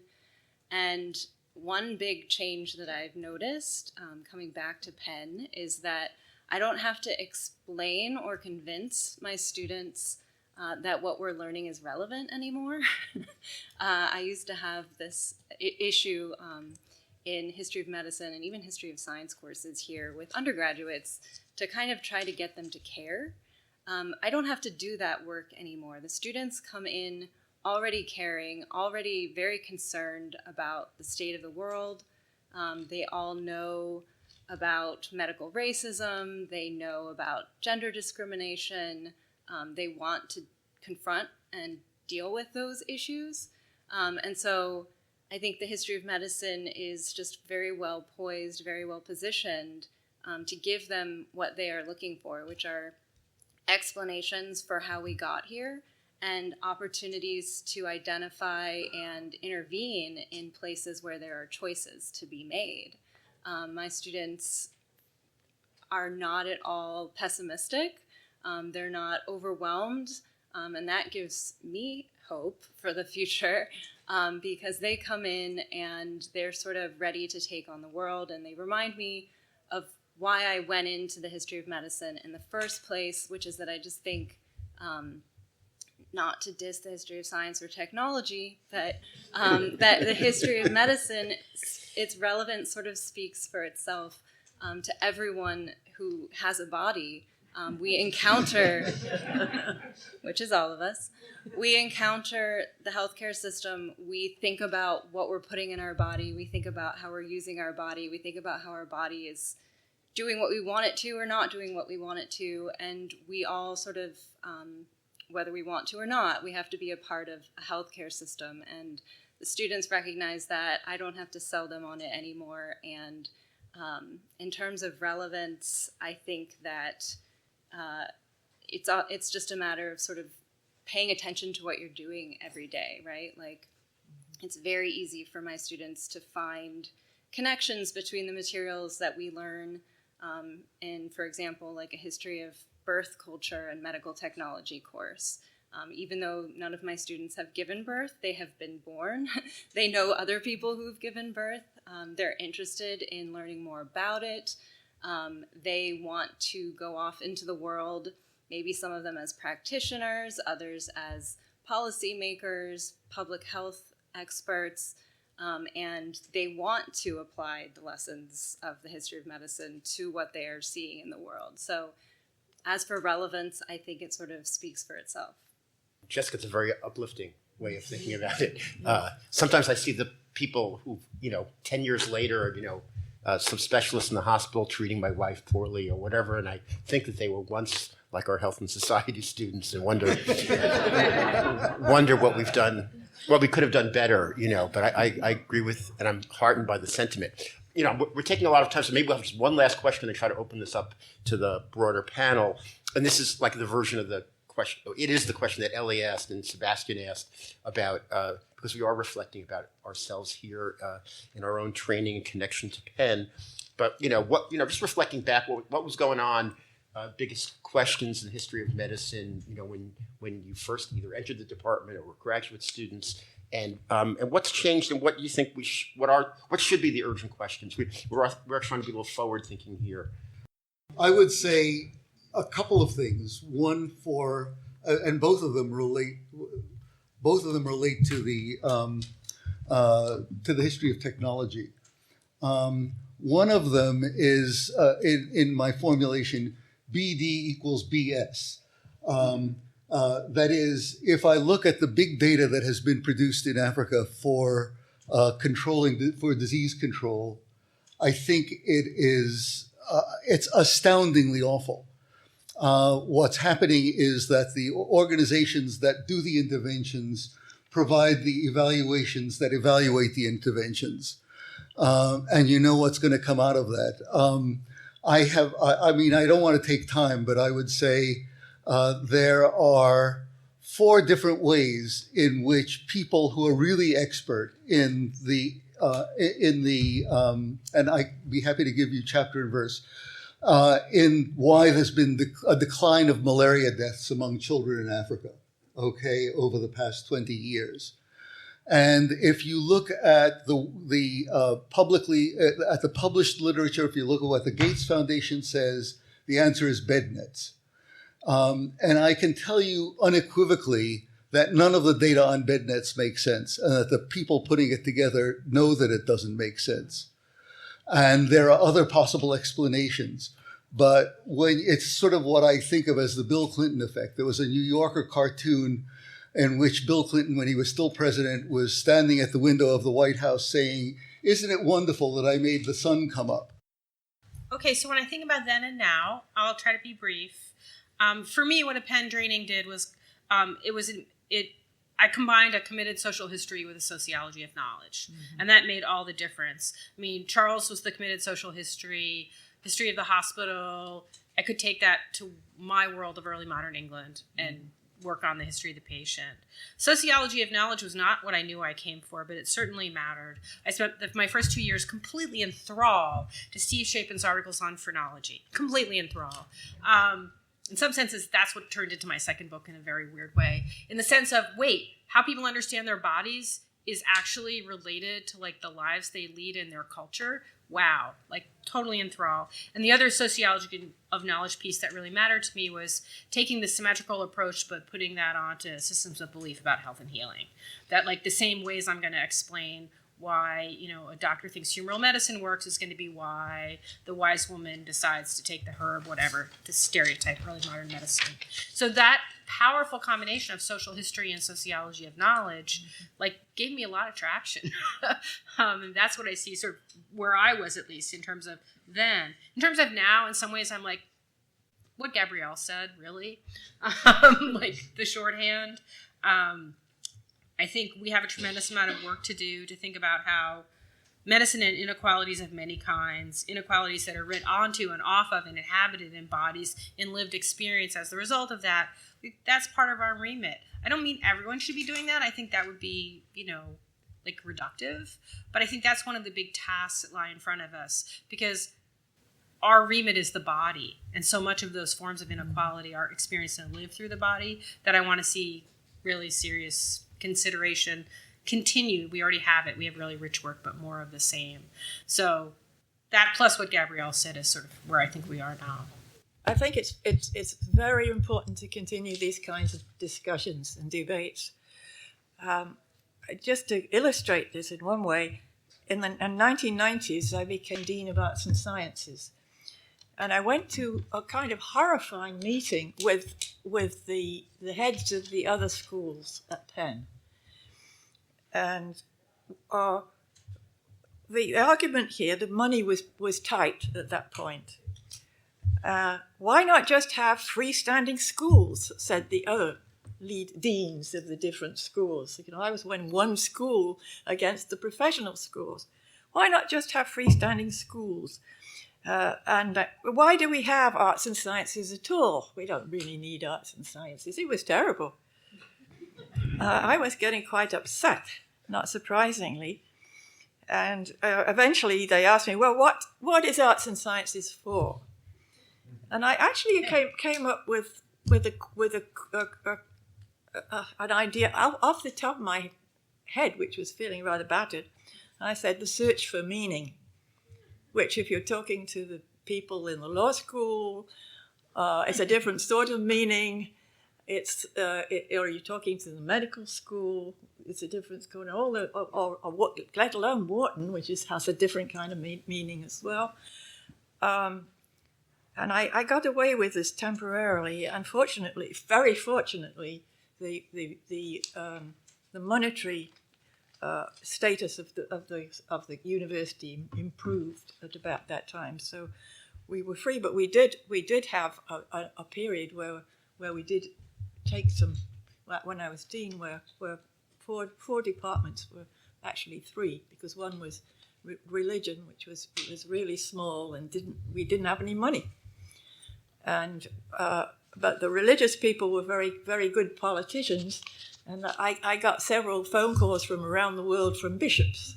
And one big change that I've noticed coming back to Penn is that I don't have to explain or convince my students that what we're learning is relevant anymore. I used to have this issue in history of medicine and even history of science courses here with undergraduates to kind of try to get them to care. I don't have to do that work anymore. The students come in already caring, already very concerned about the state of the world. They all know about medical racism. They know about gender discrimination. They want to confront and deal with those issues. And so I think the history of medicine is just very well poised, very well positioned to give them what they are looking for, which are explanations for how we got here and opportunities to identify and intervene in places where there are choices to be made. My students are not at all pessimistic. They're not overwhelmed, and that gives me hope for the future because they come in and they're sort of ready to take on the world, and they remind me of why I went into the history of medicine in the first place, which is that I just think, not to diss the history of science or technology, but that the history of medicine, its relevance sort of speaks for itself to everyone who has a body. We encounter, which is all of us, we encounter the healthcare system. We think about what we're putting in our body. We think about how we're using our body. We think about how our body is doing what we want it to or not doing what we want it to. And we all sort of, whether we want to or not, we have to be a part of a healthcare system. And the students recognize that. I don't have to sell them on it anymore. And In terms of relevance, I think that it's just a matter of sort of paying attention to what you're doing every day, right? Like, it's very easy for my students to find connections between the materials that we learn in, for example, like a history of birth culture and medical technology course. Even though none of my students have given birth, they have been born. They know other people who've given birth. They're interested in learning more about it. They want to go off into the world, maybe some of them as practitioners, others as policymakers, public health experts, and they want to apply the lessons of the history of medicine to what they are seeing in the world. So as for relevance, I think it sort of speaks for itself. Jessica, it's a very uplifting way of thinking about it. Sometimes I see the people who, 10 years later, some specialist in the hospital treating my wife poorly or whatever, and I think that they were once like our health and society students and wonder what we've done, what we could have done better, but I agree with, and I'm heartened by the sentiment. We're taking a lot of time, so maybe we'll have just one last question and try to open this up to the broader panel. And this is like the version of the question. It is the question that Ellie asked and Sebastian asked about, because we are reflecting about ourselves here in our own training and connection to Penn. But just reflecting back, what was going on? Biggest questions in the history of medicine. When you first either entered the department or were graduate students, and what's changed, and what do you think what should be the urgent questions? We're trying to be a little forward thinking here. I would say a couple of things. One and both of them relate to the history of technology. One of them is in my formulation, BD equals BS. That is, if I look at the big data that has been produced in Africa for disease control, I think it's astoundingly awful. What's happening is that the organizations that do the interventions provide the evaluations that evaluate the interventions. And you know what's going to come out of that. I don't want to take time, but I would say there are 4 different ways in which people who are really expert and I'd be happy to give you chapter and verse, in why there's been a decline of malaria deaths among children in Africa, over the past 20 years. And if you look at the published literature, if you look at what the Gates Foundation says, the answer is bed nets. And I can tell you unequivocally that none of the data on bed nets make sense, and that the people putting it together know that it doesn't make sense. And there are other possible explanations. But when it's sort of what I think of as the Bill Clinton effect. There was a New Yorker cartoon in which Bill Clinton, when he was still president, was standing at the window of the White House saying, "Isn't it wonderful that I made the sun come up?" Okay, so when I think about then and now, I'll try to be brief. For me, what a Penn training did was, I combined a committed social history with a sociology of knowledge, and that made all the difference. I mean, Charles was the committed social history of the hospital. I could take that to my world of early modern England and work on the history of the patient. Sociology of knowledge was not what I knew I came for, but it certainly mattered. I spent my first 2 years completely in thrall to Steve Shapen's articles on phrenology, completely in thrall. In some senses, that's what turned into my second book in a very weird way, in the sense of, how people understand their bodies is actually related to like the lives they lead in their culture. Wow, like totally enthralled. And the other sociology of knowledge piece that really mattered to me was taking the symmetrical approach, but putting that onto systems of belief about health and healing. That like the same ways I'm going to explain why, a doctor thinks humoral medicine works is going to be why the wise woman decides to take the herb, whatever, to stereotype early modern medicine. So that powerful combination of social history and sociology of knowledge, gave me a lot of traction. And that's what I see sort of where I was, at least in terms of then. In terms of now, in some ways, I'm like, what Gabrielle said, really? The shorthand. I think we have a tremendous amount of work to do to think about how medicine and inequalities of many kinds, inequalities that are writ onto and off of and inhabited in bodies in lived experience as the result of that. That's part of our remit. I don't mean everyone should be doing that. I think that would be, like reductive. But I think that's one of the big tasks that lie in front of us, because our remit is the body. And so much of those forms of inequality are experienced and lived through the body that I want to see really serious consideration continue. We already have it. We have really rich work, but more of the same. So that plus what Gabrielle said is sort of where I think we are now. I think it's very important to continue these kinds of discussions and debates. Just to illustrate this in one way, in the 1990s, I became Dean of Arts and Sciences. And I went to a kind of horrifying meeting with the heads of the other schools at Penn. And the argument here, the money was tight at that point. Why not just have freestanding schools, said the other lead deans of the different schools. I was in one school against the professional schools. Why not just have freestanding schools? And why do we have arts and sciences at all? We don't really need arts and sciences. It was terrible. I was getting quite upset, not surprisingly. And eventually they asked me, well, what is arts and sciences for? And I actually came up with an idea off the top of my head, which was feeling rather battered. I said, the search for meaning, which if you're talking to the people in the law school, it's a different sort of meaning. Or you're talking to the medical school, it's a different school. Let alone Wharton, which has a different kind of meaning as well. And I got away with this temporarily. Unfortunately, very fortunately, the monetary status of the university improved at about that time. So we were free, but we did have a period where we did take some. When I was dean, where four departments were actually three, because one was religion, which was really small, and we didn't have any money. And but the religious people were very, very good politicians, and I got several phone calls from around the world from bishops,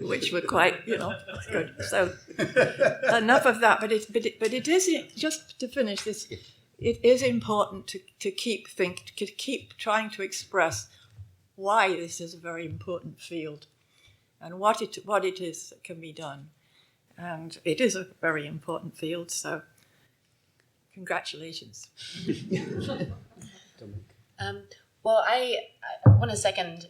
which were quite, good. So enough of that. But it is, just to finish this, it is important to keep trying to express why this is a very important field, and what it is that can be done. And it is a very important field, so congratulations. Well, I want to second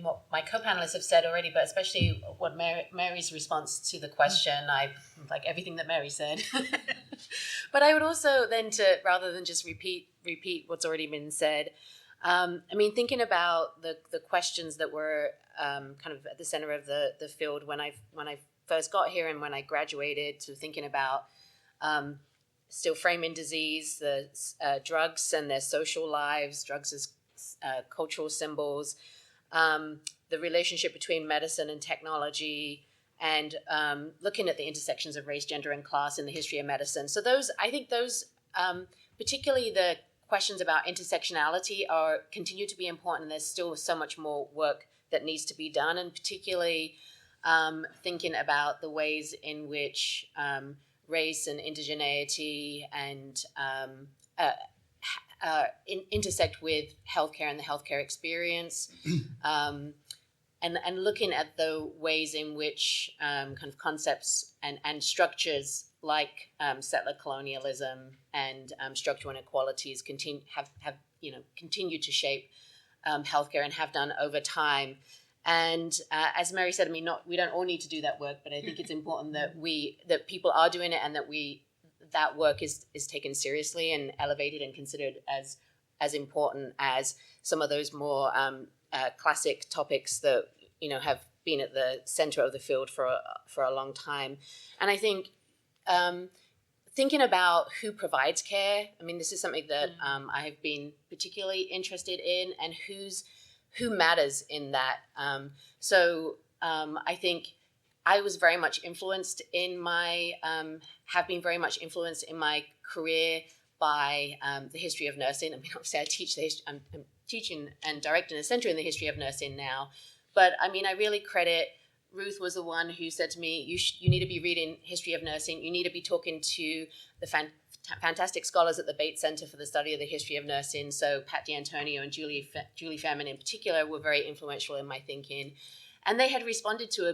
what my co-panelists have said already, but especially what Mary's response to the question. I like everything that Mary said. But I would also then, rather than just repeat what's already been said, thinking about the questions that were kind of at the center of the field when I first got here and when I graduated, to thinking about still framing disease, the drugs and their social lives, drugs as cultural symbols, the relationship between medicine and technology, and looking at the intersections of race, gender, and class in the history of medicine. So I think those, particularly the questions about intersectionality, continue to be important. There's still so much more work that needs to be done, and particularly thinking about the ways in which race and indigeneity and intersect with healthcare and the healthcare experience, and looking at the ways in which kind of concepts and structures like settler colonialism and structural inequalities continue to shape healthcare and have done over time. And as Mary said, we don't all need to do that work, but I think it's important that people are doing it, and that work is taken seriously and elevated and considered as important as some of those more classic topics that have been at the center of the field for a long time. And I think thinking about who provides care, this is something that I have been particularly interested in, and whose who matters in that. I think I was very much influenced in my, have been very much influenced in my career by the history of nursing. I mean, obviously I teach the history, I'm teaching and directing a center in the history of nursing now. But I mean, I really credit, Ruth was the one who said to me, you need to be reading history of nursing. You need to be talking to the fantastic scholars at the Bates Center for the Study of the History of Nursing. So Pat D'Antonio and Julie Feierman in particular were very influential in my thinking. And they had responded to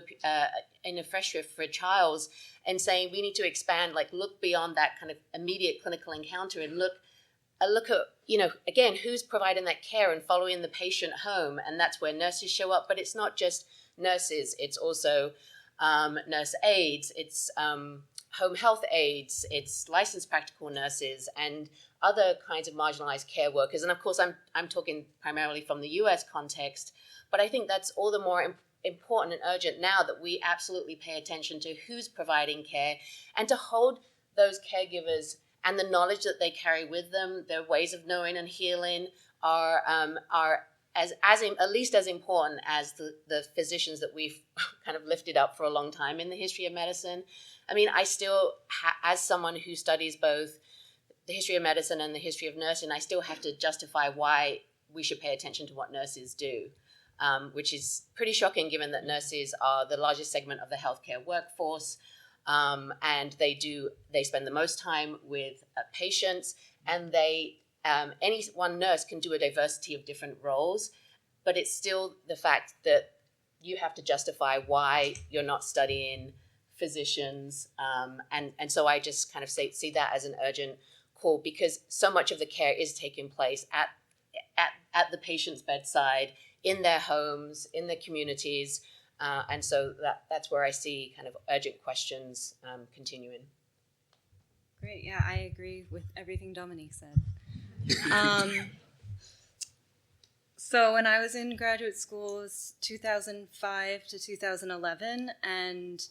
in a fresh riff for Charles and saying, we need to expand, like look beyond that kind of immediate clinical encounter and look at, you know, again, who's providing that care and following the patient home. And that's where nurses show up. But it's not just nurses. It's also nurse aides. It's home health aides. It's licensed practical nurses and other kinds of marginalized care workers. And of course, I'm talking primarily from the US context. But I think that's all the more important and urgent now that we absolutely pay attention to who's providing care and to hold those caregivers and the knowledge that they carry with them, their ways of knowing and healing are as at least as important as the physicians that we've kind of lifted up for a long time in the history of medicine. I mean, I still, as someone who studies both the history of medicine and the history of nursing, I still have to justify why we should pay attention to what nurses do. Which is pretty shocking given that nurses are the largest segment of the healthcare workforce, and they spend the most time with patients, and any one nurse can do a diversity of different roles, but it's still the fact that you have to justify why you're not studying physicians, and so I just kind of see that as an urgent call because so much of the care is taking place at the patient's bedside, in their homes, in their communities. And so that's where I see kind of urgent questions continuing. Great, yeah, I agree with everything Dominique said. So when I was in graduate school, it was 2005 to 2011, and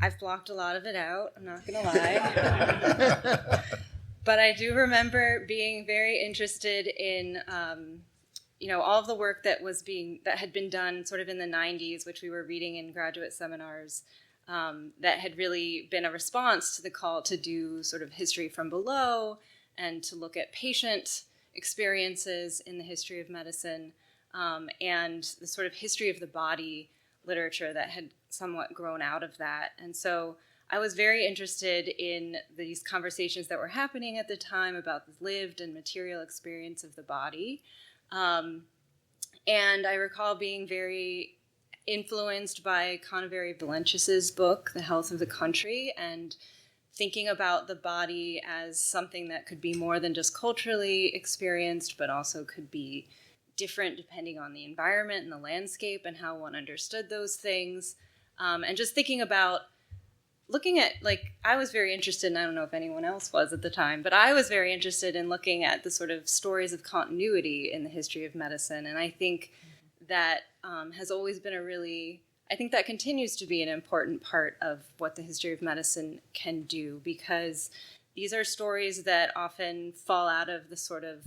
I've blocked a lot of it out, I'm not gonna lie. But I do remember being very interested in all of the work that had been done sort of in the 90s, which we were reading in graduate seminars, that had really been a response to the call to do sort of history from below and to look at patient experiences in the history of medicine, and the sort of history of the body literature that had somewhat grown out of that. And so I was very interested in these conversations that were happening at the time about the lived and material experience of the body. And I recall being very influenced by Convery Valentius's book, The Health of the Country, and thinking about the body as something that could be more than just culturally experienced, but also could be different depending on the environment and the landscape and how one understood those things. And just thinking about looking at, like, I was very interested, and I don't know if anyone else was at the time, but I was very interested in looking at the sort of stories of continuity in the history of medicine. And I think that has always been I think that continues to be an important part of what the history of medicine can do, because these are stories that often fall out of the sort of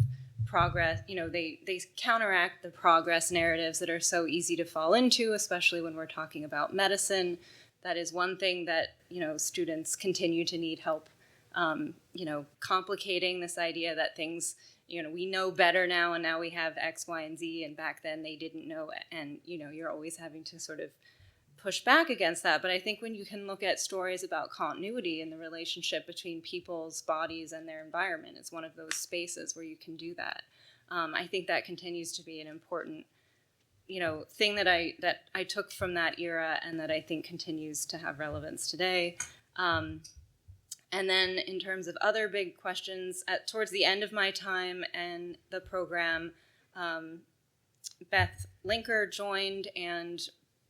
progress, they counteract the progress narratives that are so easy to fall into, especially when we're talking about medicine. That is one thing that, students continue to need help, complicating this idea that things, we know better now, and now we have X, Y, and Z, and back then they didn't know it. And, you're always having to sort of push back against that. But I think when you can look at stories about continuity and the relationship between people's bodies and their environment, it's one of those spaces where you can do that. I think that continues to be an important thing that I took from that era and that I think continues to have relevance today. And then in terms of other big questions, towards the end of my time and the program, Beth Linker joined and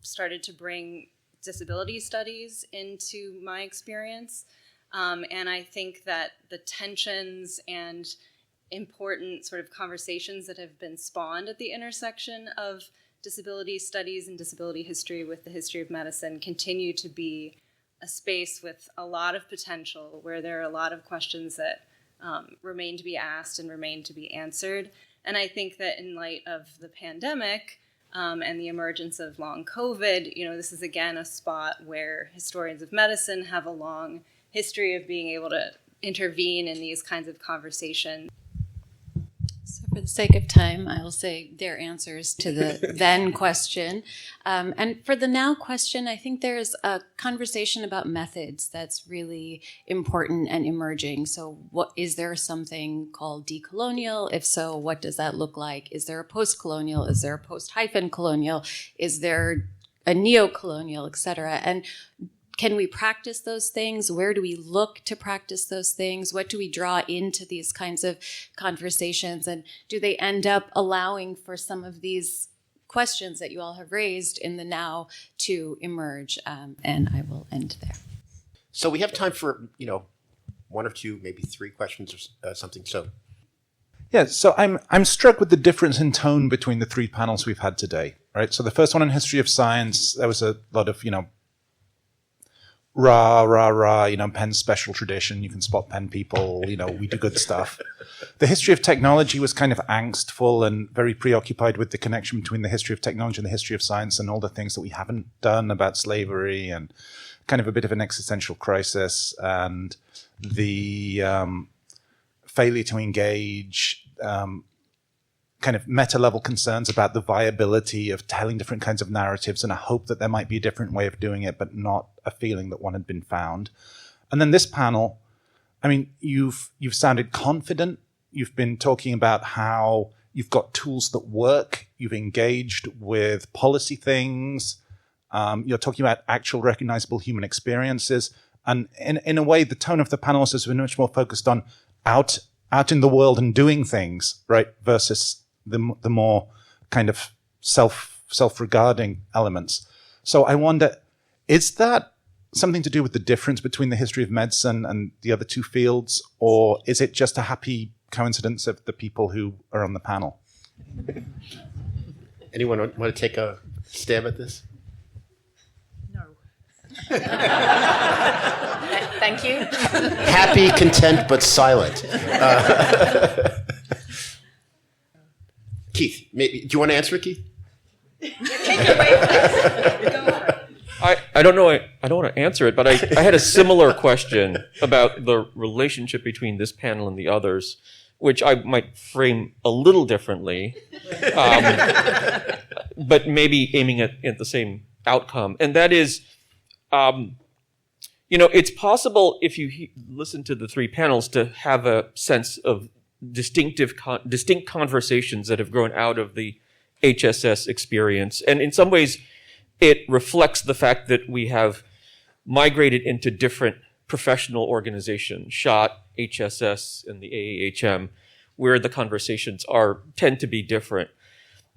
started to bring disability studies into my experience. And I think that the tensions and important sort of conversations that have been spawned at the intersection of disability studies and disability history with the history of medicine continue to be a space with a lot of potential, where there are a lot of questions that remain to be asked and remain to be answered. And I think that in light of the pandemic and the emergence of long COVID, this is again a spot where historians of medicine have a long history of being able to intervene in these kinds of conversations. So for the sake of time, I will say their answers to the then question. And for the now question, I think there's a conversation about methods that's really important and emerging. So is there something called decolonial? If so, what does that look like? Is there a post-colonial? Is there a post-colonial? Is there a neo-colonial, et cetera? And can we practice those things? Where do we look to practice those things? What do we draw into these kinds of conversations? And do they end up allowing for some of these questions that you all have raised in the now to emerge? And I will end there. So we have time for, one or two, maybe three questions or something. So. Yeah, so I'm struck with the difference in tone between the three panels we've had today, right? So the first one on history of science, there was a lot of, Penn special tradition, you can spot Penn people, we do good stuff. The history of technology was kind of angstful and very preoccupied with the connection between the history of technology and the history of science and all the things that we haven't done about slavery and kind of a bit of an existential crisis and the failure to engage kind of meta-level concerns about the viability of telling different kinds of narratives and a hope that there might be a different way of doing it, but not a feeling that one had been found. And then this panel, you've sounded confident. You've been talking about how you've got tools that work. You've engaged with policy things. You're talking about actual recognizable human experiences. And in a way, the tone of the panels has been much more focused on out in the world and doing things, right, versus the more kind of self-regarding elements. So I wonder, is that something to do with the difference between the history of medicine and the other two fields, or is it just a happy coincidence of the people who are on the panel? Anyone want to take a stab at this? No. Thank you. Happy, content, but silent. Keith, do you want to answer it, Keith? I don't know. I don't want to answer it, but I had a similar question about the relationship between this panel and the others, which I might frame a little differently, but maybe aiming at the same outcome. And that is, it's possible if you listen to the three panels to have a sense of distinct conversations that have grown out of the HSS experience. And in some ways, it reflects the fact that we have migrated into different professional organizations, SHOT, HSS, and the AAHM, where the conversations tend to be different.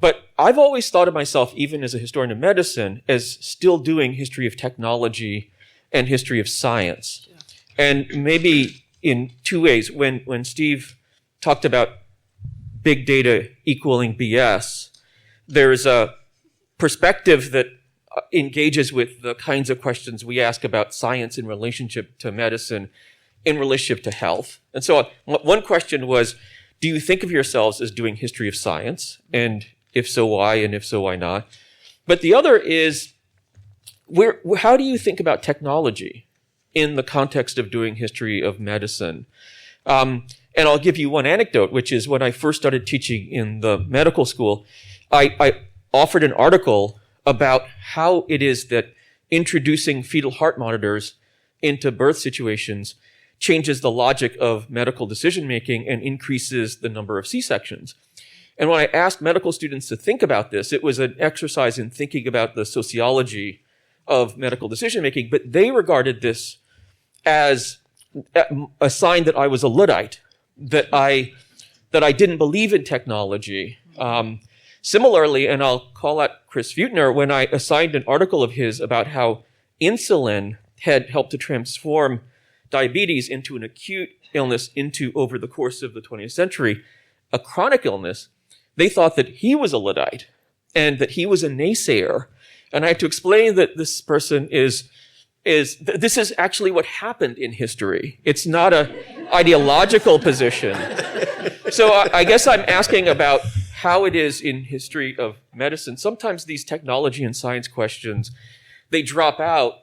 But I've always thought of myself, even as a historian of medicine, as still doing history of technology and history of science. And maybe in two ways. When Steve talked about big data equaling BS, there's a perspective that engages with the kinds of questions we ask about science in relationship to medicine, in relationship to health. And so one question was, do you think of yourselves as doing history of science? And if so, why? And if so, why not? But the other is, how do you think about technology in the context of doing history of medicine? And I'll give you one anecdote, which is when I first started teaching in the medical school, I offered an article about how it is that introducing fetal heart monitors into birth situations changes the logic of medical decision-making and increases the number of C-sections. And when I asked medical students to think about this, it was an exercise in thinking about the sociology of medical decision-making, but they regarded this as a sign that I was a Luddite, that I didn't believe in technology. Similarly, and I'll call out Chris Feutner, when I assigned an article of his about how insulin had helped to transform diabetes into an acute illness into, over the course of the 20th century, a chronic illness, they thought that he was a Luddite and that he was a naysayer. And I had to explain that this person this is actually what happened in history. It's not an ideological position. So I guess I'm asking about how it is in history of medicine. Sometimes these technology and science questions, they drop out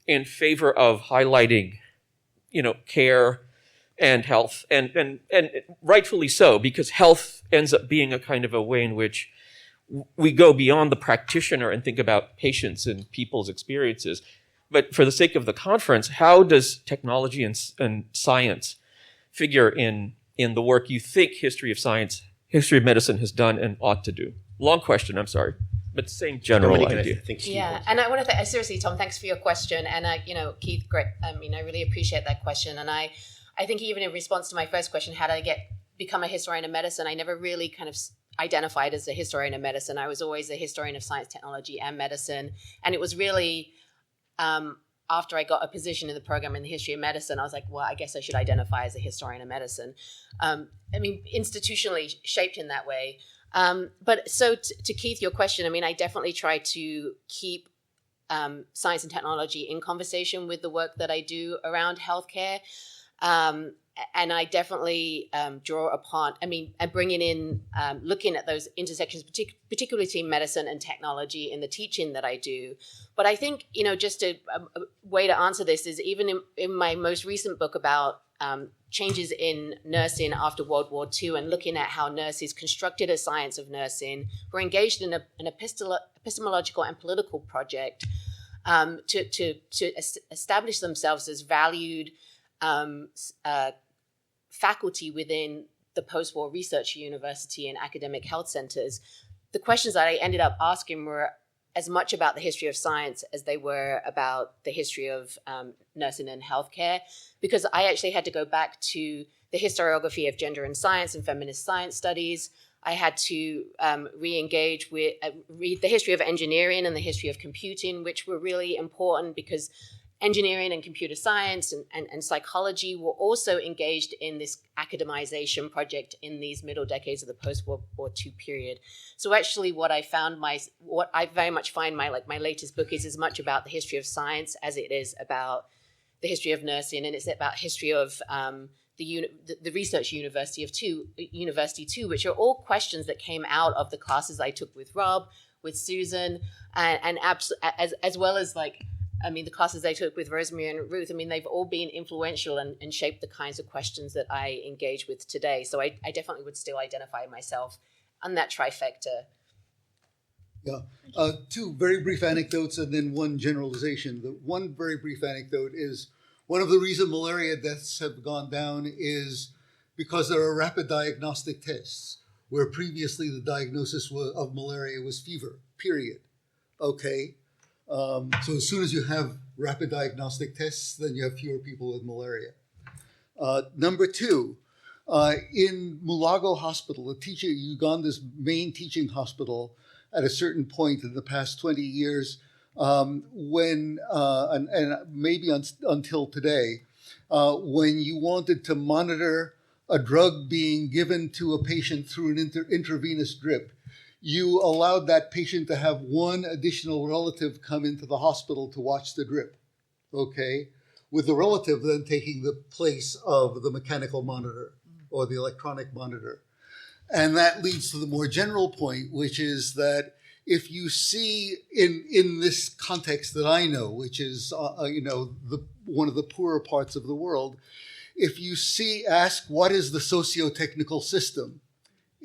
in favor of highlighting, care and health, and rightfully so, because health ends up being a kind of a way in which we go beyond the practitioner and think about patients and people's experiences. But for the sake of the conference, how does technology and science figure in the work you think history of medicine has done and ought to do? Long question, I'm sorry, but same general idea. And I want to seriously, Tom, thanks for your question. And Keith, great. I really appreciate that question. And I think even in response to my first question, how did I become a historian of medicine? I never really kind of identified as a historian of medicine. I was always a historian of science, technology, and medicine. And it was really after I got a position in the program in the history of medicine, I was like, well, I guess I should identify as a historian of medicine. Institutionally shaped in that way. But so to Keith, your question, I definitely try to keep science and technology in conversation with the work that I do around healthcare. And I definitely draw upon, and bringing in, looking at those intersections, particularly between medicine and technology in the teaching that I do. But I think, just a way to answer this is even in my most recent book about changes in nursing after World War II and looking at how nurses constructed a science of nursing, were engaged in an epistemological and political project to establish themselves as valued faculty within the post-war research university and academic health centers. The questions that I ended up asking were as much about the history of science as they were about the history of nursing and healthcare, because I actually had to go back to the historiography of gender and science and feminist science studies. I had to re-engage with, read the history of engineering and the history of computing, which were really important because engineering and computer science and psychology were also engaged in this academization project in these middle decades of the post-World War II period. So actually what I very much find my latest book is as much about the history of science as it is about the history of nursing, and it's about history of the research university too, which are all questions that came out of the classes I took with Rob, with Susan, and as well as the classes I took with Rosemary and Ruth, they've all been influential and shaped the kinds of questions that I engage with today. So I definitely would still identify myself on that trifecta. Yeah. Two very brief anecdotes and then one generalization. The one very brief anecdote is one of the reasons malaria deaths have gone down is because there are rapid diagnostic tests where previously the diagnosis of malaria was fever, period. Okay. So as soon as you have rapid diagnostic tests, then you have fewer people with malaria. Number two, in Mulago Hospital, Uganda's main teaching hospital, at a certain point in the past 20 years, when and maybe until today, when you wanted to monitor a drug being given to a patient through an intravenous drip, you allowed that patient to have one additional relative come into the hospital to watch the drip, okay? With the relative then taking the place of the mechanical monitor or the electronic monitor. And that leads to the more general point, which is that if you see in this context that I know, which is, one of the poorer parts of the world, if you ask what is the socio-technical system,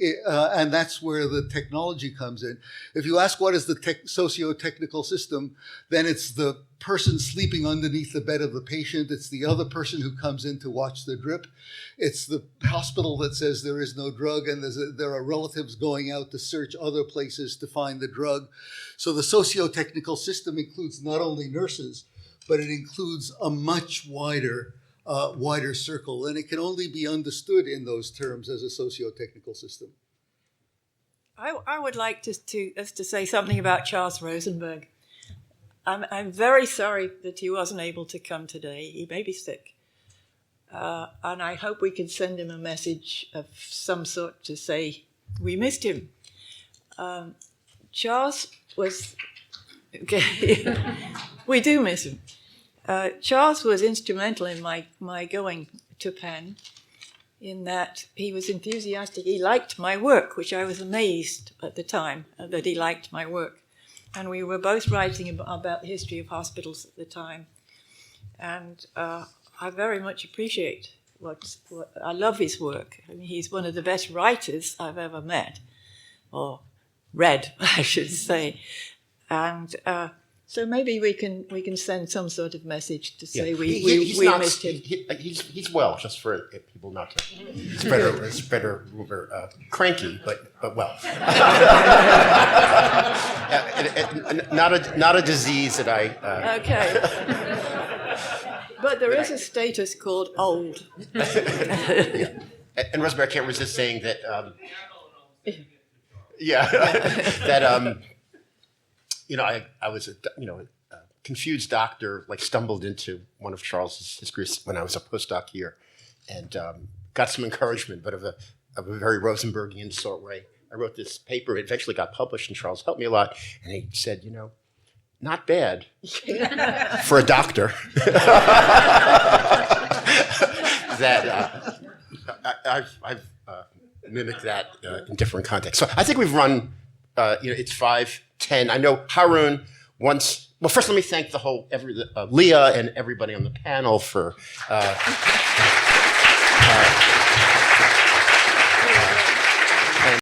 and that's where the technology comes in. If you ask what is the socio-technical system, then it's the person sleeping underneath the bed of the patient. It's the other person who comes in to watch the drip. It's the hospital that says there is no drug, and there are relatives going out to search other places to find the drug. So the socio-technical system includes not only nurses, but it includes a much wider circle, and it can only be understood in those terms as a socio-technical system. I would like us to say something about Charles Rosenberg. I'm very sorry that he wasn't able to come today. He may be sick. And I hope we can send him a message of some sort to say we missed him. Charles was... Okay, we do miss him. Charles was instrumental in my going to Penn. in that he was enthusiastic. He liked my work, which I was amazed at the time that he liked my work. And we were both writing about the history of hospitals at the time. And I very much appreciate I love his work. I mean, he's one of the best writers I've ever met, or read, I should say. And so maybe we can send some sort of message to say we missed him. He's well, just for people not to spread a rumor. Cranky, but well. Not a disease that I. Okay. But there is a status called old. Yeah. And Rosemary, I can't resist saying that. I was a confused doctor, like stumbled into one of Charles's histories when I was a postdoc here, and got some encouragement, but of a very Rosenbergian sort way. I wrote this paper. It eventually got published, and Charles helped me a lot. And he said, not bad for a doctor. That I've mimicked that in different contexts. So I think we've run. It's 5:10. I know Harun once. Well, first let me thank Leah and everybody on the panel for.